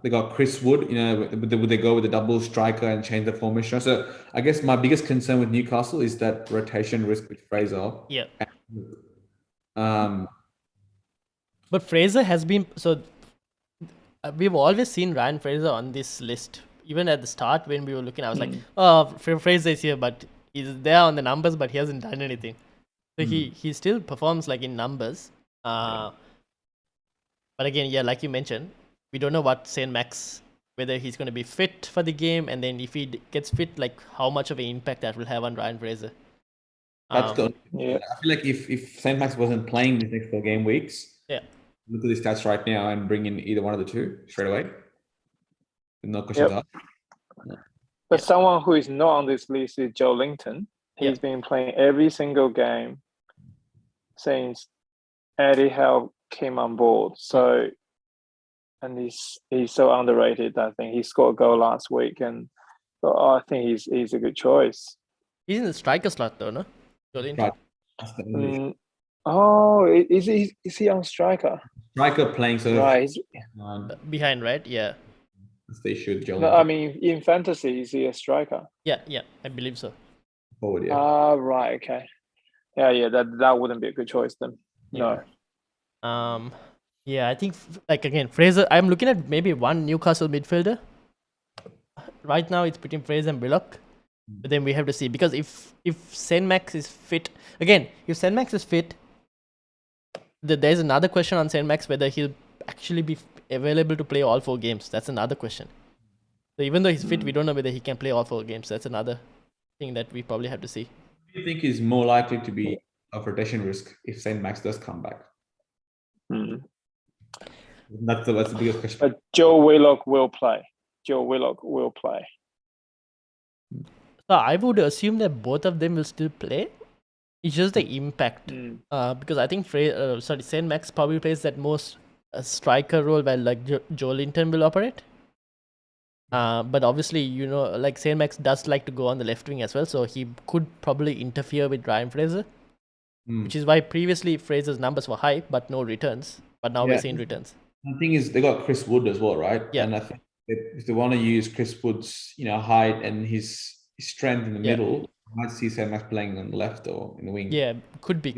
They got Chris Wood, would they go with a double striker and change the formation? So I guess my biggest concern with Newcastle is that rotation risk with Fraser. Yeah. But Fraser has been we've always seen Ryan Fraser on this list. Even at the start when we were looking, I was like, oh, Fraser is here, but he's there on the numbers, but he hasn't done anything. So he still performs like in numbers. But again, like you mentioned, we don't know what St. Max, whether he's going to be fit for the game, and then if he gets fit, like how much of an impact that will have on Ryan Fraser. That's good. Yeah. I feel like if St. Max wasn't playing these next 4 game weeks, look at the stats right now and bring in either one of the two straight away. No questions asked. But someone who is not on this list is Joe Linton. He's been playing every single game since Eddie Howe came on board. So, and he's so underrated. I think he scored a goal last week, and I think he's a good choice. He's in the striker slot though, no? Joe Linton. Is he on striker? Striker playing sort of behind, right? Yeah. They should. No, I mean, in fantasy, is he a striker? Yeah, I believe so. Forward, right, okay. Yeah, that wouldn't be a good choice then. No. I think like again, Fraser. I'm looking at maybe one Newcastle midfielder. Right now, it's between Fraser and Willock. But then we have to see, because if St. Max is fit again, there's another question on St. Max whether he'll actually be available to play all 4 games. That's another question. So even though he's fit, we don't know whether he can play all 4 games. That's another thing that we probably have to see. Who do you think is more likely to be a rotation risk if St. Max does come back? That's the biggest question. But Joe Willock will play. So I would assume that both of them will still play. It's just the impact. Because I think St. Max probably plays that most striker role where like Joe Linton will operate. But obviously, like St. Max does like to go on the left wing as well, so he could probably interfere with Ryan Fraser. Which is why previously Fraser's numbers were high, but no returns. But now we're seeing returns. The thing is, they got Chris Wood as well, right? Yeah. And I think if they want to use Chris Wood's, height and his strength in the middle, I might see St. Max playing on the left or in the wing. Yeah, could be.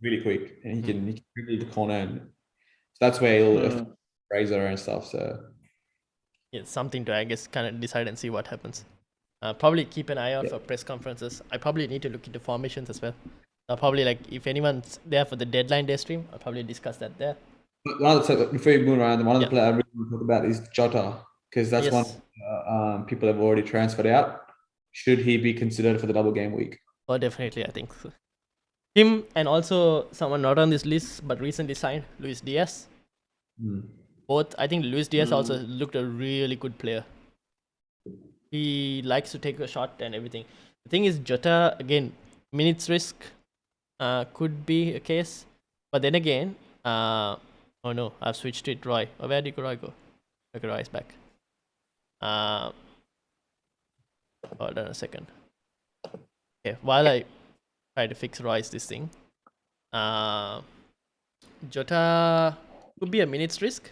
Really quick, and he can really the corner, and so that's where he'll Fraser and stuff. So something to, I guess, kind of decide and see what happens. Probably keep an eye out for press conferences. I probably need to look into formations as well. I'll probably, like, if anyone's there for the deadline day stream, I'll probably discuss that there. Before you move around, one of the players I really want to talk about is Jota, because that's one people have already transferred out. Should he be considered for the double game week? Oh, definitely, I think so. Him, and also someone not on this list but recently signed, Luis Diaz. Both, I think Luis Diaz also looked a really good player. He likes to take a shot and everything. The thing is, Jota, again, minutes risk could be a case. But then again, oh no, I've switched to it, Roy. Oh, where did Roy go? Okay, Roy is back. Hold on a second. Okay, while I try to fix Roy's this thing, Jota could be a minutes risk.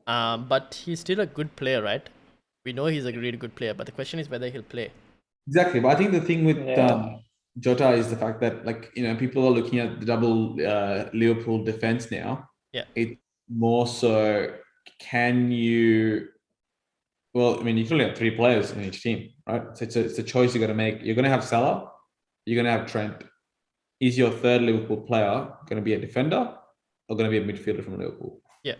But he's still a good player, right? We know he's a really good player, but the question is whether he'll play. Exactly, but I think the thing with Jota is the fact that, like, people are looking at the double Liverpool defense now. Yeah. It's more so, can you? Well, I mean, you can only have 3 players in each team, right? So it's a choice you got to make. You're going to have Salah. You're going to have Trent. Is your third Liverpool player going to be a defender or going to be a midfielder from Liverpool? Yeah.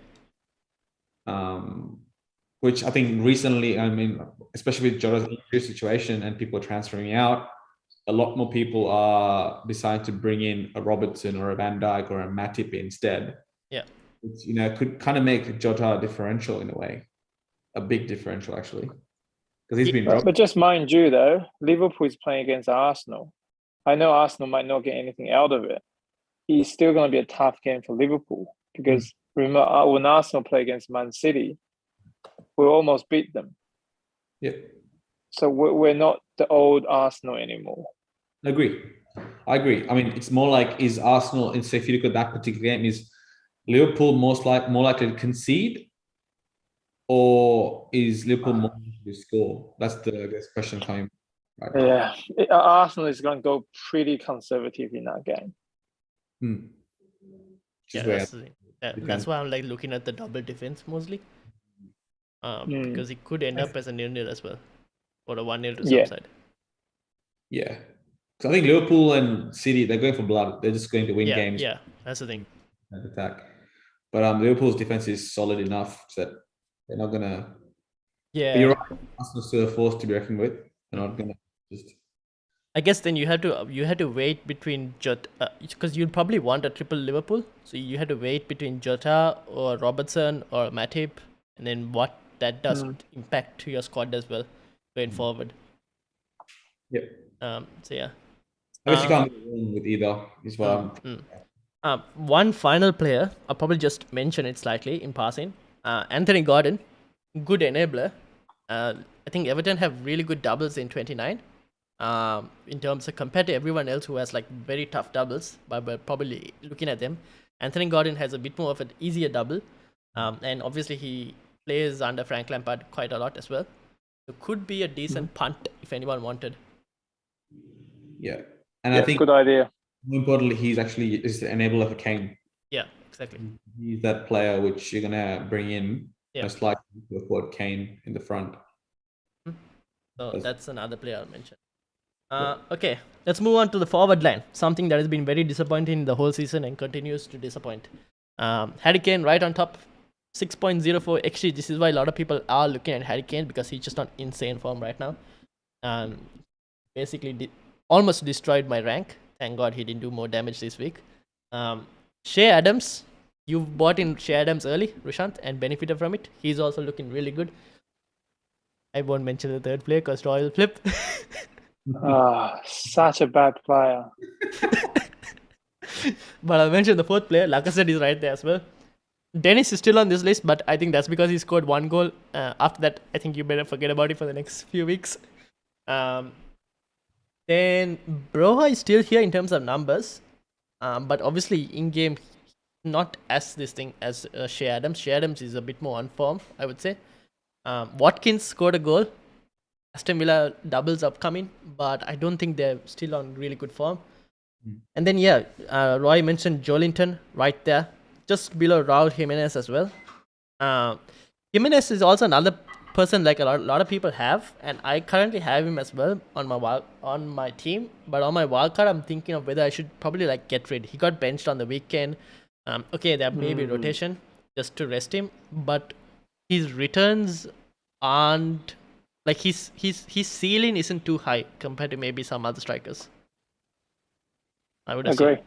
Which I think recently, I mean, especially with Jota's injury situation and people transferring out, a lot more people are deciding to bring in a Robertson or a Van Dijk or a Matip instead. Yeah. Which, could kind of make Jota a differential in a way. A big differential, actually. Because he's been dropped. But just mind you, though, Liverpool is playing against Arsenal. I know Arsenal might not get anything out of it. It's still going to be a tough game for Liverpool because remember, when Arsenal play against Man City, we almost beat them. Yeah. So we're not the old Arsenal anymore. I agree. I mean, it's more like, is Arsenal, and so if you look at that particular game, is Liverpool more likely to concede, or is Liverpool more likely to score? That's the question coming. Right? Yeah, Arsenal is going to go pretty conservative in that game. That's why I'm like looking at the double defense mostly, because it could end up as a 0-0 as well, or a 1-0 to some side. Yeah. So I think Liverpool and City, they're going for blood. They're just going to win games. Yeah, that's the thing. And attack. But Liverpool's defense is solid enough that they're not going to... Yeah. But you're right. Arsenal's still a force to be reckoned with. They're not going to just... I guess then you had to wait between Jota, because you'd probably want a triple Liverpool. So you had to wait between Jota or Robertson or Matip, and then what that does impact to your squad as well going forward. Yep. So yeah. I guess you can't go wrong with either. Is what one final player, I'll probably just mention it slightly in passing. Anthony Gordon, good enabler. I think Everton have really good doubles in 29. In terms of compared to everyone else who has like very tough doubles, but we're probably looking at them. Anthony Gordon has a bit more of an easier double, and obviously he plays under Frank Lampard quite a lot as well. So could be a decent punt if anyone wanted. Yeah, and I think good idea. More importantly, he's actually is the enabler for Kane. Yeah, exactly. He's that player which you're gonna bring in most likely to afford Kane in the front. So that's another player I'll mention. Okay, let's move on to the forward line. Something that has been very disappointing the whole season and continues to disappoint. Harry Kane right on top, 6.04 XG. This is why a lot of people are looking at Harry Kane because he's just on insane form right now. Basically almost destroyed my rank. Thank God he didn't do more damage this week. Shea Adams, you bought in Shea Adams early, Rushant, and benefited from it. He's also looking really good. I won't mention the third player because Roy will flip. Such a bad player. But I'll mention the fourth player. Lacazette is right there as well. Dennis is still on this list, but I think that's because he scored 1 goal. After that, I think you better forget about it for the next few weeks. Then Broha is still here in terms of numbers, but obviously in-game not as this thing as Shea Adams. Shea Adams is a bit more on form, I would say. Watkins scored a goal. Aston Villa doubles upcoming, but I don't think they're still on really good form. And then Roy mentioned Joelinton right there, just below Raul Jimenez as well. Jimenez is also another person like a lot of people have, and I currently have him as well on my team. But on my wildcard, I'm thinking of whether I should probably like get rid. He got benched on the weekend. There may be rotation just to rest him, but his returns aren't like his ceiling isn't too high compared to maybe some other strikers. I would agree.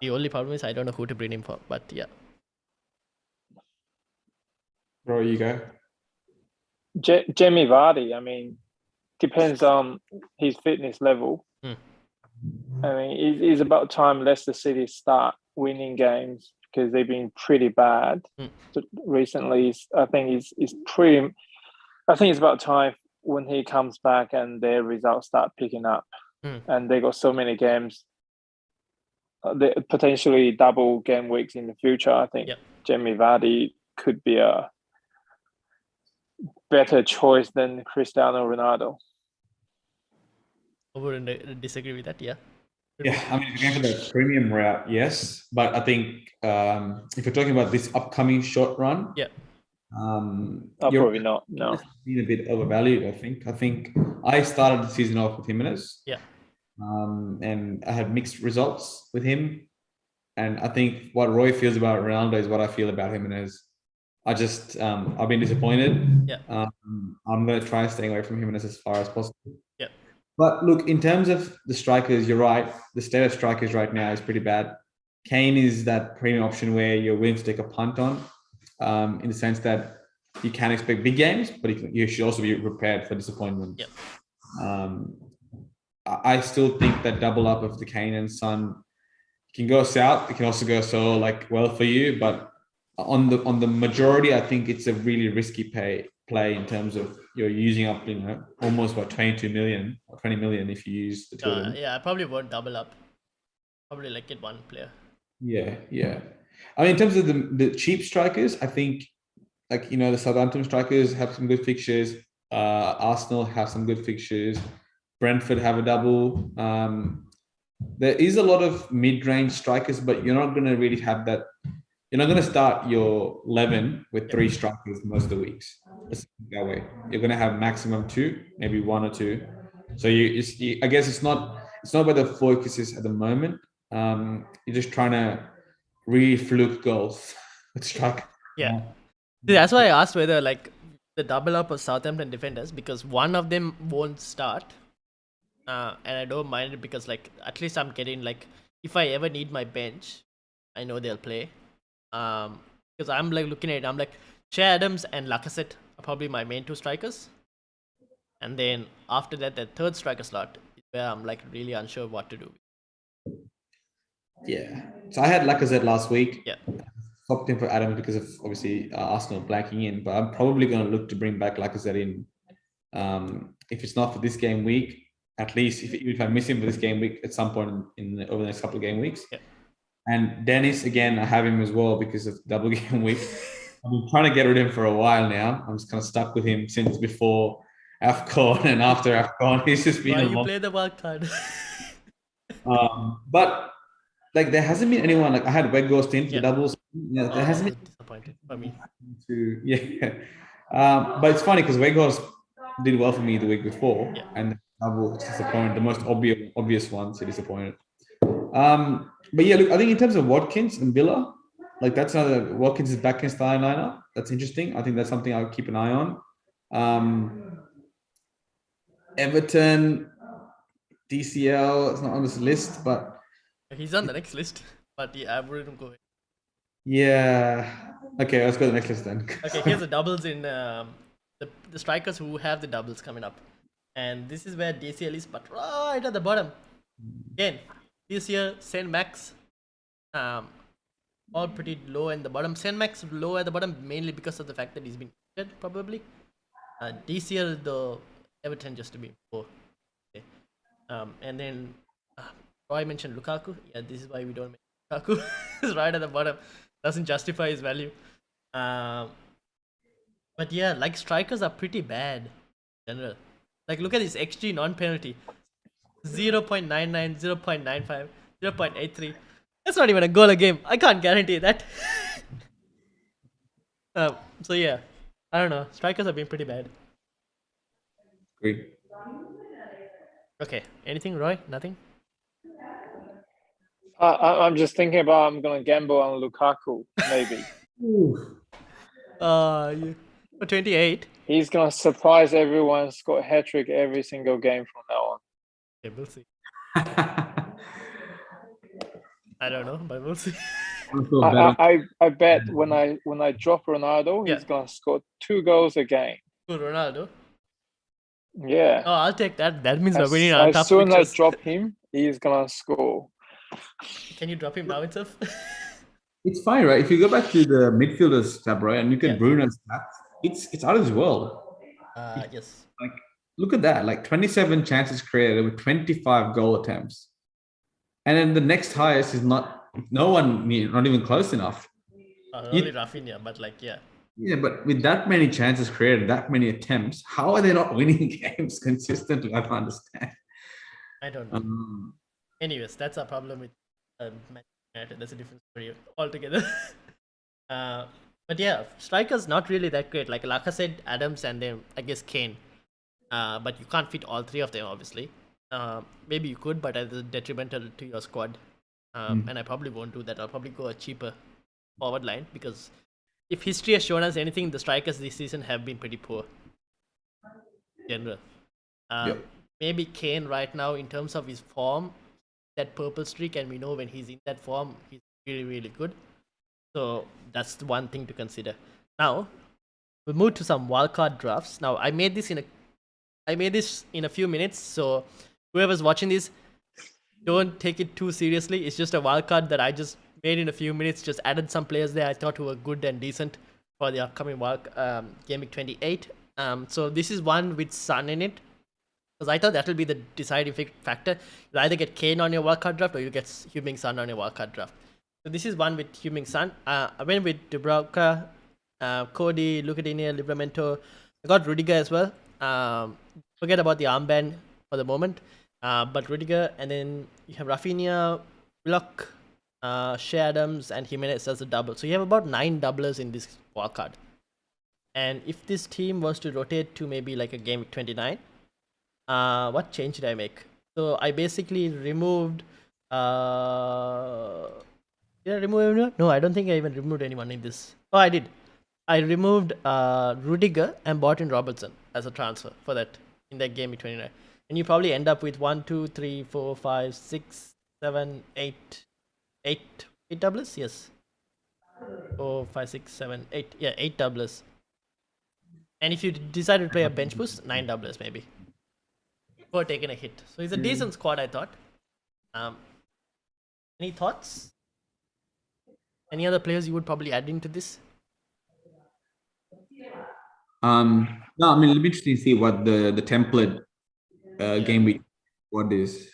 The only problem is I don't know who to bring him for, but yeah. Bro, you go. Jamie Vardy, I mean, depends on his fitness level. I mean, it's about time Leicester City start winning games because they've been pretty bad recently. I think it's about time when he comes back and their results start picking up. And they got so many games, potentially double game weeks in the future. I think Jamie Vardy could be a better choice than Cristiano Ronaldo. I wouldn't disagree with that. Yeah. Yeah, I mean, if you're going for the premium route, yes. But I think if you're talking about this upcoming short run, yeah, probably not. No, been a bit overvalued. I think I started the season off with Jimenez. Yeah. And I had mixed results with him. And I think what Roy feels about Ronaldo is what I feel about Jimenez. I just I've been disappointed. Yeah. I'm going to try staying away from Jimenez as far as possible. Yeah. But look, in terms of the strikers, you're right. The state of strikers right now is pretty bad. Kane is that premium option where you're willing to take a punt on, in the sense that you can expect big games, but you should also be prepared for disappointment. Yeah. I still think that double up of the Kane and Son can go south. It can also go so well for you, but on the majority, I think it's a really risky play in terms of you're using up, almost 22 million or 20 million if you use the two of them. Yeah, I probably won't double up. Probably get one player. Yeah. I mean, in terms of the cheap strikers, I think the Southampton strikers have some good fixtures. Arsenal have some good fixtures. Brentford have a double. There is a lot of mid-range strikers, but you're not going to really have that. You're not going to start your 11 with 3 strikers most of the weeks. Let's put it that way. You're going to have maximum 2, maybe 1 or 2. So I guess it's not where the focus is at the moment. You're just trying to really fluke goals with striker. Yeah. That's why I asked whether the double up of Southampton defenders, because one of them won't start. And I don't mind it because at least I'm getting if I ever need my bench, I know they'll play. Because I'm looking at it, I'm Che Adams and Lacazette are probably my main 2 strikers. And then after that, the third striker slot is where I'm really unsure what to do. Yeah. So I had Lacazette last week. Yeah. Swapped him for Adams because of obviously Arsenal blanking in, but I'm probably going to look to bring back Lacazette in. If it's not for this game week, at least if I miss him for this game week at some point over the next couple of game weeks. Yeah. And Dennis, again, I have him as well because of double game week. I've been trying to get rid of him for a while now. I'm just kind of stuck with him since before AFCON and after AFCON. He's just been you play the wild card. But there hasn't been anyone I had Weghorst in the doubles. There hasn't been disappointed for me. But it's funny because Weghorst did well for me the week before, and the double disappointed. The most obvious ones he disappointed. But yeah, look, I think in terms of Watkins and Villa, that's another. Watkins is back in starting lineup. That's interesting. I think that's something I'll keep an eye on. Everton, DCL, it's not on this list, but he's on the next list. But I wouldn't go. Yeah. Okay, let's go to the next list then. Okay, here's the doubles in the strikers who have the doubles coming up, and this is where DCL is, but right at the bottom. Again, this year Saint Max, all pretty low in the bottom. Saint Max low at the bottom mainly because of the fact that he's been injured probably. DCL though, Everton just to be poor. Okay. And then Roy mentioned Lukaku. Yeah, this is why we don't make Lukaku. He's right at the bottom. Doesn't justify his value. But yeah, strikers are pretty bad in general. Look at this XG non-penalty. 0.99, 0.95, 0.83. That's not even a goal a game. I can't guarantee that. So yeah, I don't know. Strikers have been pretty bad. Agreed. Okay. Anything, Roy? Nothing? I'm just thinking about I'm going to gamble on Lukaku, maybe. For 28. He's going to surprise everyone, score a hat-trick every single game from now on. Okay, we'll see. I don't know, but we'll see. I bet when I drop Ronaldo, he's going to score 2 goals a game. Ronaldo? Yeah. Oh, I'll take that. That means we're winning our tough as soon fixtures. as I drop him, he's going to score. Can you drop him now itself? It's fine, right? If you go back to the midfielders tab, right, and look at Bruno's stats, it's out of this world. Yes. Look at that. 27 chances created with 25 goal attempts. And then the next highest is not even close enough. Only Rafinha, but yeah. Yeah, but with that many chances created, that many attempts, how are they not winning games consistently? I don't understand. I don't know. Anyways, that's our problem with Man United. That's a different story altogether. But yeah, strikers not really that great. Like I said, Adams and then I guess Kane. But you can't fit all three of them, obviously. Maybe you could, but it's detrimental to your squad. And I probably won't do that. I'll probably go a cheaper forward line because if history has shown us anything, the strikers this season have been pretty poor. In general. Maybe Kane right now, in terms of his form, that purple streak, and we know when he's in that form, he's really, really good. So that's the one thing to consider. Now, we'll move to some wildcard drafts. Now, I made this in a few minutes, so whoever's watching this, don't take it too seriously. It's just a wildcard that I just made in a few minutes. Just added some players there I thought who were good and decent for the upcoming Game Week 28. So this is one with Son in it, because I thought that will be the deciding factor. You either get Kane on your wildcard draft or you get Heung-min Son on your wildcard draft. So this is one with Heung-min Son. I went with Dubravka, Cody, Lucadinha, Livramento. I got Rudiger as well. Forget about the armband for the moment. But Rudiger, and then you have Rafinha, Willock, Shea Adams, and Jimenez as a double. So you have about 9 doublers in this wildcard. And if this team was to rotate to maybe like a Game Week 29, what change did I make? So I basically removed. Did I remove anyone? No, I don't think I even removed anyone in this. Oh, I did. I removed Rudiger and bought in Robertson as a transfer for that in that Game Week 29. And you probably end up with 1, 2, 3, 4, 5, 6, 7, 8 doublers. Yes. 4, 5, 6, 7, 8. Yeah, 8 doublers. And if you decide to play a bench boost, 9 doublers maybe. Before taking a hit. So it's a decent squad, I thought. Any thoughts? Any other players you would probably add into this? No, I mean, it'll be interesting to see what the template game week what is.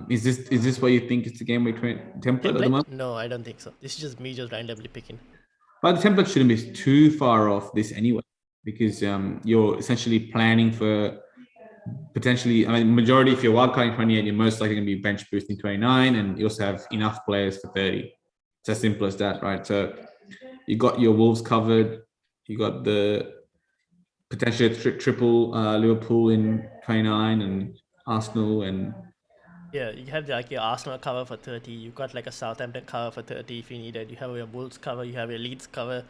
Is this what you think is the game week template at the moment? No, I don't think so. This is just me just randomly picking. But the template shouldn't be too far off this anyway, because you're essentially planning for potentially, I mean, majority if you're wildcarding 28, you're most likely going to be bench boosting 29, and you also have enough players for 30. It's as simple as that, right? So you got your Wolves covered, you got the potentially triple Liverpool in 29 and Arsenal, and yeah, you have like your Arsenal cover for 30. You've got like a Southampton cover for 30 if you need it. You have your Wolves cover. You have your Leeds cover.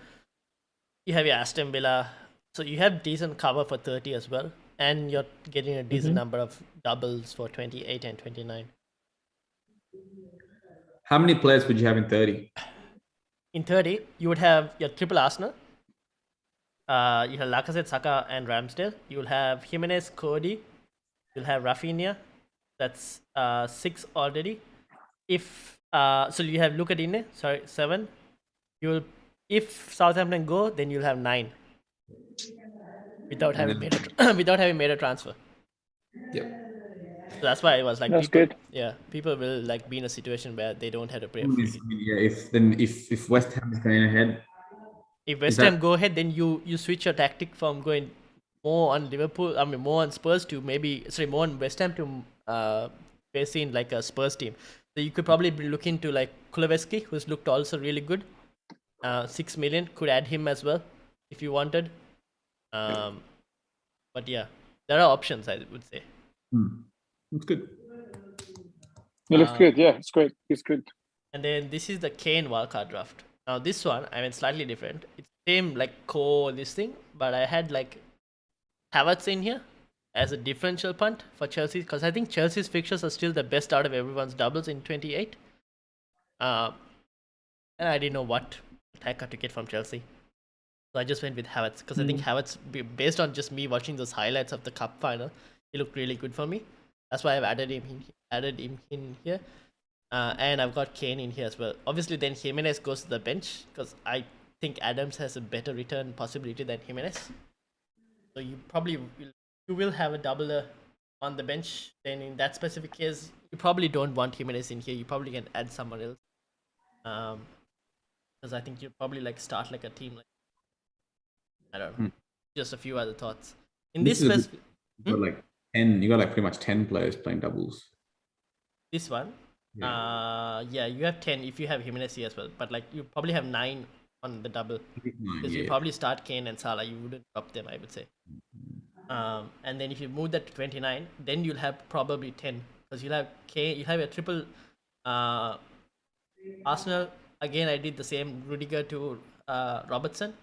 You have your Aston Villa. So you have decent cover for 30 as well, and you're getting a decent number of doubles for 28 and 29. How many players would you have in 30? In 30, you would have your triple Arsenal. You have Lacazette, Saka, and Ramsdale. You'll have Jimenez, Cody. You'll have Rafinha. That's 6 already. If so, you have Lucadinha. Sorry, 7. If Southampton go, then you'll have 9. Without having made a transfer. Yep. So that's why it was like that's people, good. Yeah, people will like be in a situation where they don't have to pay. Yeah, if West Ham is going ahead. If West Ham go ahead, then you switch your tactic from going more on Liverpool, more on Spurs to more on West Ham to facing like a Spurs team. So you could probably be looking to like Kuleveski, who's looked also really good. 6 million, could add him as well if you wanted. But yeah, there are options, I would say. Looks good. It looks good. Yeah, it's great. It's good. And then this is the Kane wildcard draft. Now this one, I mean, slightly different. It's same like core this thing, but I had like Havertz in here as a differential punt for Chelsea, because I think Chelsea's fixtures are still the best out of everyone's doubles in 28. And I didn't know what attacker to get from Chelsea. So I just went with Havertz, because I think Havertz, based on just me watching those highlights of the cup final, he looked really good for me. That's why I've added him in here. And I've got Kane in here as well. Obviously, then Jimenez goes to the bench, because I think Adams has a better return possibility than Jimenez. So you will have a doubler on the bench. Then in that specific case, you probably don't want Jimenez in here. You probably can add someone else. Because I think you probably like start like a team like, I don't know. Just a few other thoughts. In this specific, you got like 10. You got like pretty much 10 players playing doubles. This one. You have 10 if you have Jimenez as well, but like you probably have 9 on the double because you probably start Kane and Salah. You wouldn't drop them, I would say. And then if you move that to 29, then you'll have probably 10 because you'll have Kane. You have a triple. Arsenal again. I did the same Rudiger to Robertson,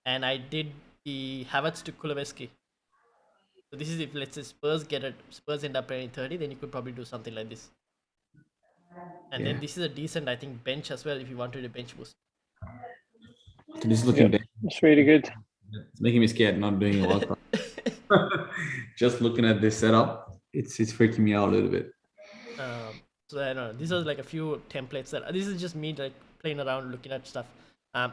and I did the Havertz to Kuleveski. So this is if let's say Spurs end up playing 30, then you could probably do something like this. And then this is a decent, I think, bench as well if you wanted a bench boost. So this is looking bad. It's really good. It's making me scared not doing a Wildcard. Just looking at this setup, it's freaking me out a little bit. So I don't know. These are like a few templates that this is just me like playing around looking at stuff.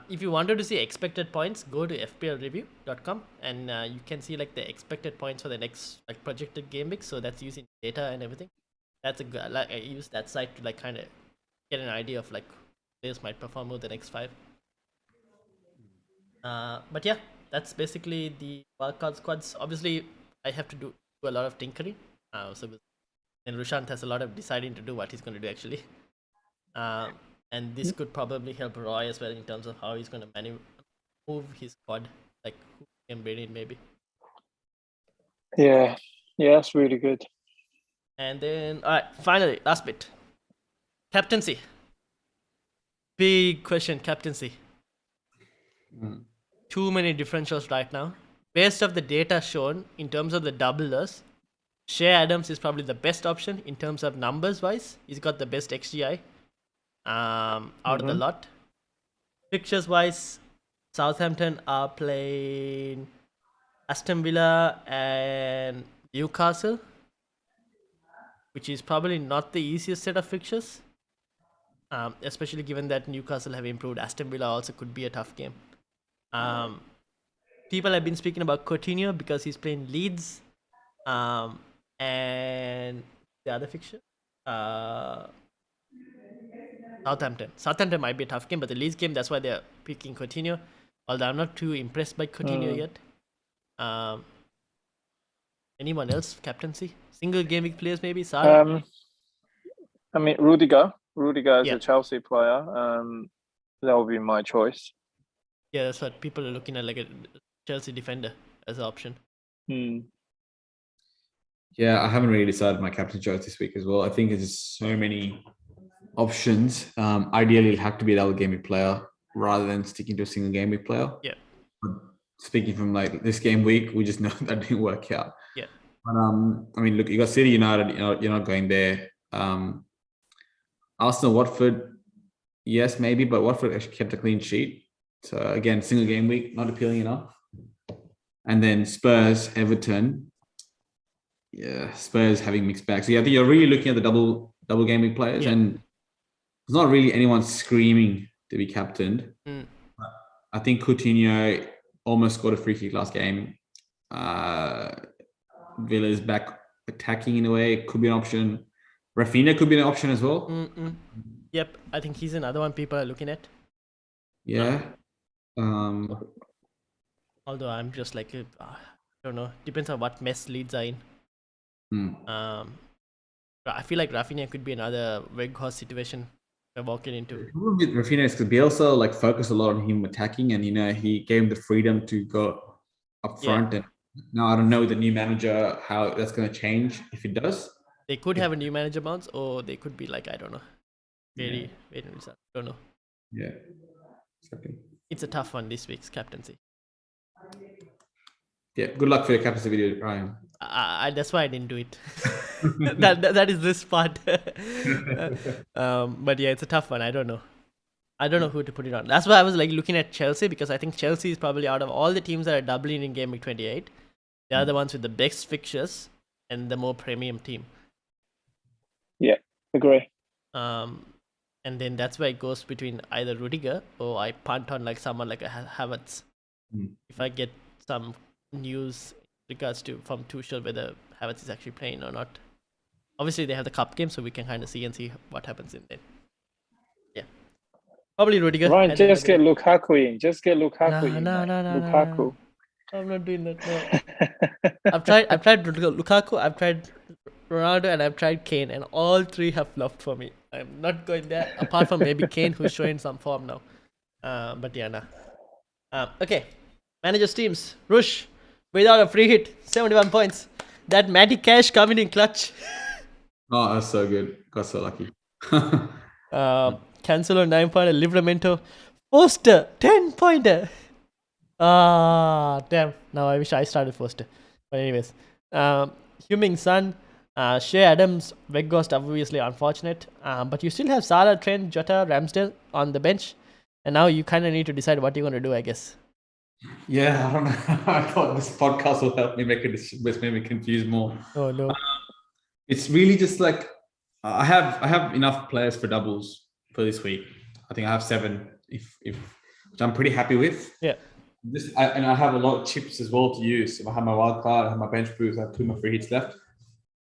If you wanted to see expected points, go to fplreview.com and you can see like the expected points for the next like projected game week. So that's using data and everything. That's a good. Like I use that site to like kind of get an idea of like players might perform over the next 5. But yeah, that's basically the wildcard squads. Obviously, I have to do a lot of tinkering. And Rushant has a lot of deciding to do what he's going to do actually. And this could probably help Roy as well in terms of how he's going to move his squad, like who can bring in maybe. Yeah, that's really good. And then, all right, finally, last bit. Captaincy. Big question, captaincy. Too many differentials right now. Based off the data shown in terms of the doublers, Shea Adams is probably the best option in terms of numbers wise. He's got the best XGI out of the lot. Fixtures wise, Southampton are playing Aston Villa and Newcastle, which is probably not the easiest set of fixtures, especially given that Newcastle have improved. Aston Villa also could be a tough game. People have been speaking about Coutinho because he's playing Leeds, and the other fixture, Southampton. Southampton might be a tough game, but the Leeds game, that's why they're picking Coutinho. Although I'm not too impressed by Coutinho yet. Anyone else captaincy? Single game week players maybe? Salah? I mean Rudiger. Rudiger is a Chelsea player. That would be my choice. Yeah, that's what people are looking at, like a Chelsea defender as an option. Yeah, I haven't really decided my captain choice this week as well. I think there's so many options. Ideally, it'll have to be a double game week player rather than sticking to a single game week player. Yeah. But speaking from like this game week, we just know that didn't work out. Yeah. But I mean, look, you got City United. You're not going there. Arsenal, Watford, yes, maybe, but Watford actually kept a clean sheet. So again, single game week, not appealing enough. And then Spurs, Everton. Yeah, Spurs having mixed bags. So yeah, I think you're really looking at the double game week players, and there's not really anyone screaming to be captained. I think Coutinho almost scored a free kick last game. Villa's back attacking in a way, could be an option. Rafinha could be an option as well. Yep, I think he's another one people are looking at. Yeah. Although I'm just like, I don't know. Depends on what mess Leeds are in. I feel like Rafinha could be another Weghorst situation we're walking into. With Rafinha is because Bielsa like focused a lot on him attacking, and he gave him the freedom to go up front. And now I don't know the new manager how that's going to change if it does. They could have a new manager bounce, or they could be like, I don't know. Really, I don't know. Yeah, exactly. It's a tough one this week's captaincy. Yeah, good luck for your captaincy video, Ryan. That's why I didn't do it. that is this part. But yeah, it's a tough one. I don't know who to put it on. That's why I was like looking at Chelsea, because I think Chelsea is probably out of all the teams that are doubling in game week 28, they are the ones with the best fixtures and the more premium team. Yeah, agree. And then that's why it goes between either Rudiger or I punt on like someone like a Havertz. If I get some news regards to from Tuchel whether Havertz is actually playing or not. Obviously they have the cup game, so we can kind of see what happens in there. Yeah, probably Rudiger. Ryan, just get Lukaku in. Just get Lukaku in. No. Lukaku. I'm not doing that. No. I've tried Lukaku. I've tried Ronaldo, and I've tried Kane, and all three have flopped for me. I'm not going there, apart from maybe Kane, who's showing some form now. But yeah, nah. Okay, managers teams. Rush, without a free hit, 71 points. That Matty Cash coming in clutch. Oh, that's so good. Got so lucky. Cancelo 9-pointer, Livramento, Foster 10-pointer. Damn. Now I wish I started Foster. But anyways, Huming Sun, Shea Adams, Weghorst, obviously unfortunate. But you still have Salah, Trent, Jota, Ramsdale on the bench. And now you kind of need to decide what you're going to do, I guess. Yeah, I don't know. I thought this podcast will help me make me confused more. Oh no. It's really just like I have enough players for doubles for this week. I think I have 7, if which I'm pretty happy with. Yeah. And I have a lot of chips as well to use. If I have my wild card, I have my bench boost, I have 2 more free hits left.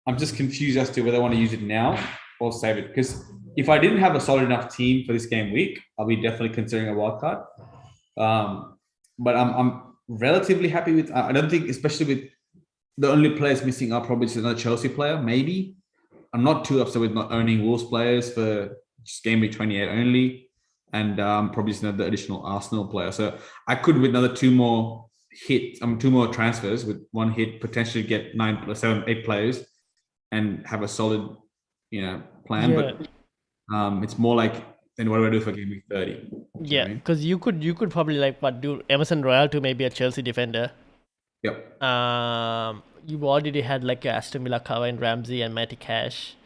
I'm just confused as to whether I want to use it now or save it. Because if I didn't have a solid enough team for this game week, I'll be definitely considering a wild card. But I'm relatively happy with. I don't think, especially with the only players missing are probably just another Chelsea player. Maybe I'm not too upset with not owning Wolves players for just game week 28 only, and probably just another additional Arsenal player. So I could, with another 2 more transfers with 1 hit, potentially get 9, 7, 8 players and have a solid, plan. Yeah. But it's more like, then what do I do for game week 30? Yeah, because you could probably do Emerson Royale to maybe a Chelsea defender. Yep. You already had your Aston Villa cover in Ramsey and Matty Cash.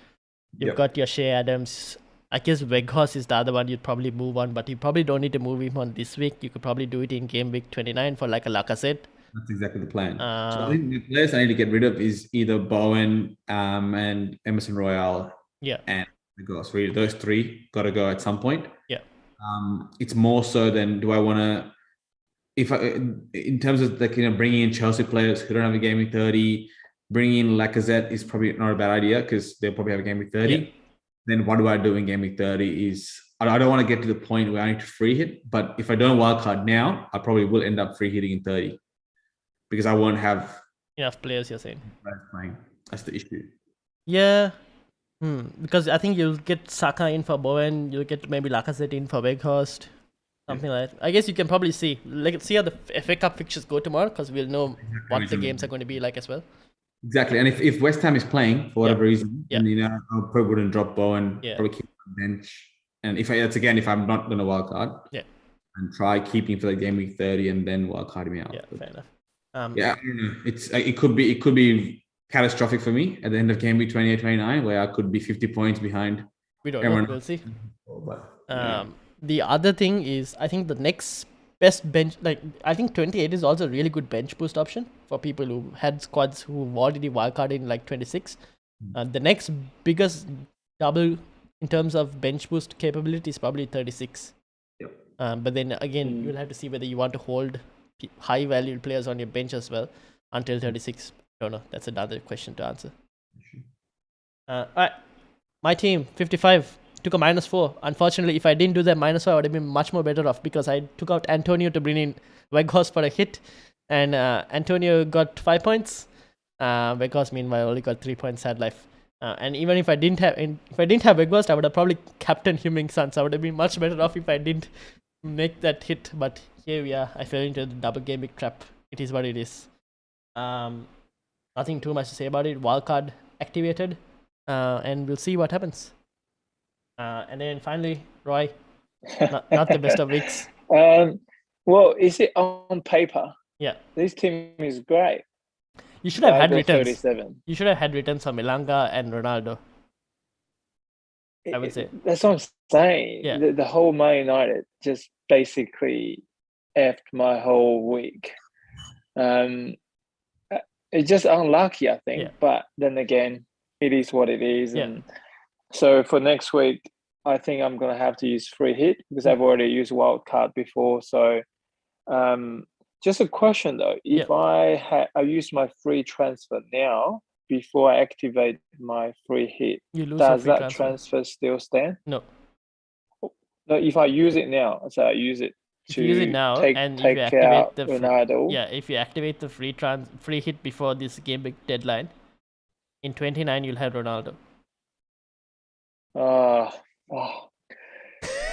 You've got your Shea Adams. I guess Weghorst is the other one you'd probably move on, but you probably don't need to move him on this week. You could probably do it in game week 29 for a Lacazette. That's exactly the plan. So I think the players I need to get rid of is either Bowen and Emerson Royale. Yeah. And Weghorst. Really, those 3 got to go at some point. Yeah. It's more so than do I want to, in terms of bringing in Chelsea players who don't have a game week 30, bringing in Lacazette is probably not a bad idea because they'll probably have a game week 30. Yeah. Then what do I do in game week 30 is I don't want to get to the point where I need to free hit, but if I don't wildcard now, I probably will end up free hitting in 30 because I won't have enough players, you're saying. That's the issue. Yeah. Because I think you'll get Saka in for Bowen, you'll get maybe Lacazette in for Weghorst, something like that. I guess you can probably see how the FA Cup fixtures go tomorrow because we'll know what the games are going to be like as well. Exactly, and if West Ham is playing for whatever reason, then I probably wouldn't drop Bowen. Probably keep him on the bench, and if I'm not going to wildcard, and try keeping for the game week 30 and then wildcard me out. Yeah, fair enough. I don't know. It could be catastrophic for me at the end of game week 28, 29, where I could be 50 points behind. We don't know. We'll see. The other thing is, I think the next best bench, I think 28 is also a really good bench boost option for people who had squads who've already wildcarded in 26. The next biggest double in terms of bench boost capability is probably 36. Yep. But then again, you'll have to see whether you want to hold high valued players on your bench as well until 36. Don't know. That's another question to answer. Alright. My team, 55, took a -4. Unfortunately, if I didn't do that -4, I would have been much more better off because I took out Antonio to bring in Weghorst for a hit. And Antonio got 5 points. Weghorst, meanwhile, only got 3 points, sad life. And even if I didn't have Weghorst, I would have probably captained Huming Sun. So I would have been much better off if I didn't make that hit. But here we are. I fell into the double game week trap. It is what it is. Nothing too much to say about it. Wildcard activated, and we'll see what happens. And then finally, Roy, not the best of weeks. Well, is it on paper? Yeah. This team is great. You should have had returns. 37. You should have had returns from Elanga and Ronaldo. I would say. That's what I'm saying. Yeah. The whole Man United just basically effed my whole week. It's just unlucky, I think. Yeah. But then again, it is what it is. Yeah. And so for next week, I think I'm going to have to use free hit because I've already used wild card before. So just a question though, if I use my free transfer now before I activate my free hit, does that transfer still stand? No. No, if I use it now, so I use it. If you use it now and if you activate the if you activate the free hit before this game deadline, In 29, you'll have Ronaldo.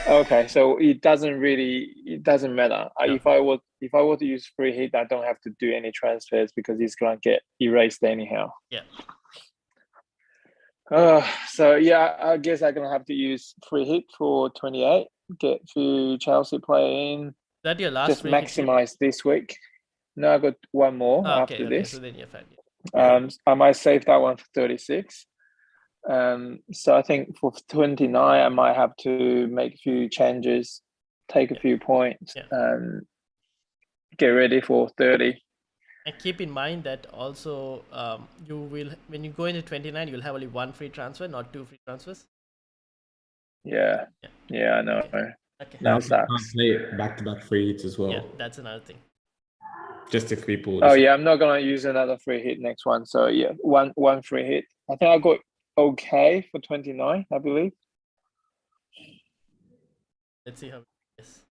Okay, so it doesn't matter. No. If I were to use free hit, I don't have to do any transfers because he's gonna get erased anyhow. Yeah. So yeah, I guess I'm gonna have to use free hit for 28. Get to Chelsea play in. Is that your last just free maximize this week. No, I got one more after this. So then you're fine. I might save that one for 36. So I think for 29, I might have to make a few changes, take a few points, get ready for 30. And keep in mind that also you will, when you go into 29, you'll have only one free transfer, not two free transfers. Yeah, I know. Okay. Now you can't play back-to-back free hits as well. Yeah, that's another thing. Just if people. Oh yeah, I'm not gonna use another free hit next one. So yeah, one free hit. I think I got okay for 29, I believe. Let's see how it is.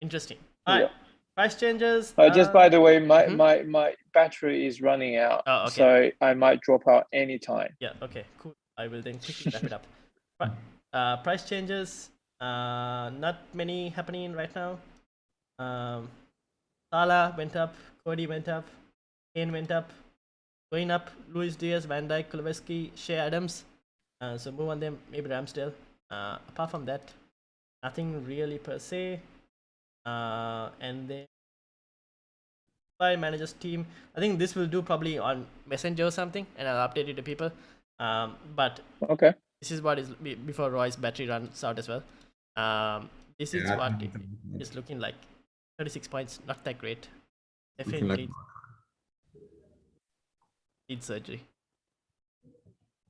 Interesting. All right. Price changes. Just by the way, my battery is running out. Oh, okay. So I might drop out anytime. Yeah, okay, cool. I will then quickly wrap it up. Right. Price changes. Not many happening right now. Salah went up, Cody went up, Kane went up, going up, Luis Diaz, Van Dijk, Kulusevski, Shea Adams. So move on them, maybe Ramsdale. Apart from that, nothing really per se. And then by managers team, I think this will do probably on Messenger or something, and I'll update it to people. But okay, this is what is before Roy's battery runs out as well. This is what it is looking like. 36 points, not that great. Definitely need surgery.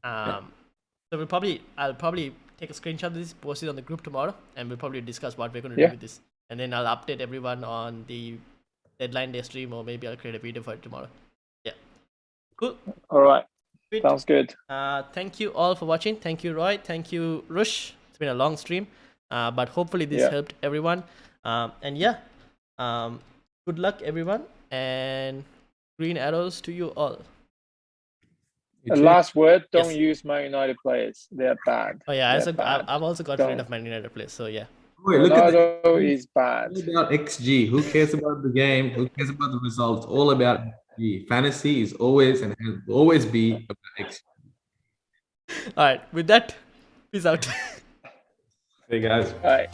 So I'll probably take a screenshot of this, post it on the group tomorrow, and we'll probably discuss what we're going to do with this. And then I'll update everyone on the deadline day stream, or maybe I'll create a video for it tomorrow. Yeah. Cool. All right. Sweet. Sounds good. Thank you all for watching. Thank you, Roy. Thank you, Rush. It's been a long stream, but hopefully this helped everyone. And good luck, everyone, and green arrows to you all. Last word, don't use Man United players. They're bad. Oh yeah, I've also got rid of Man United players, so yeah. Wait, look at Ronaldo is bad. All about XG. Who cares about the game? Who cares about the results? All about XG. Fantasy is always and will always be about XG. All right, with that, peace out. Hey guys. Bye.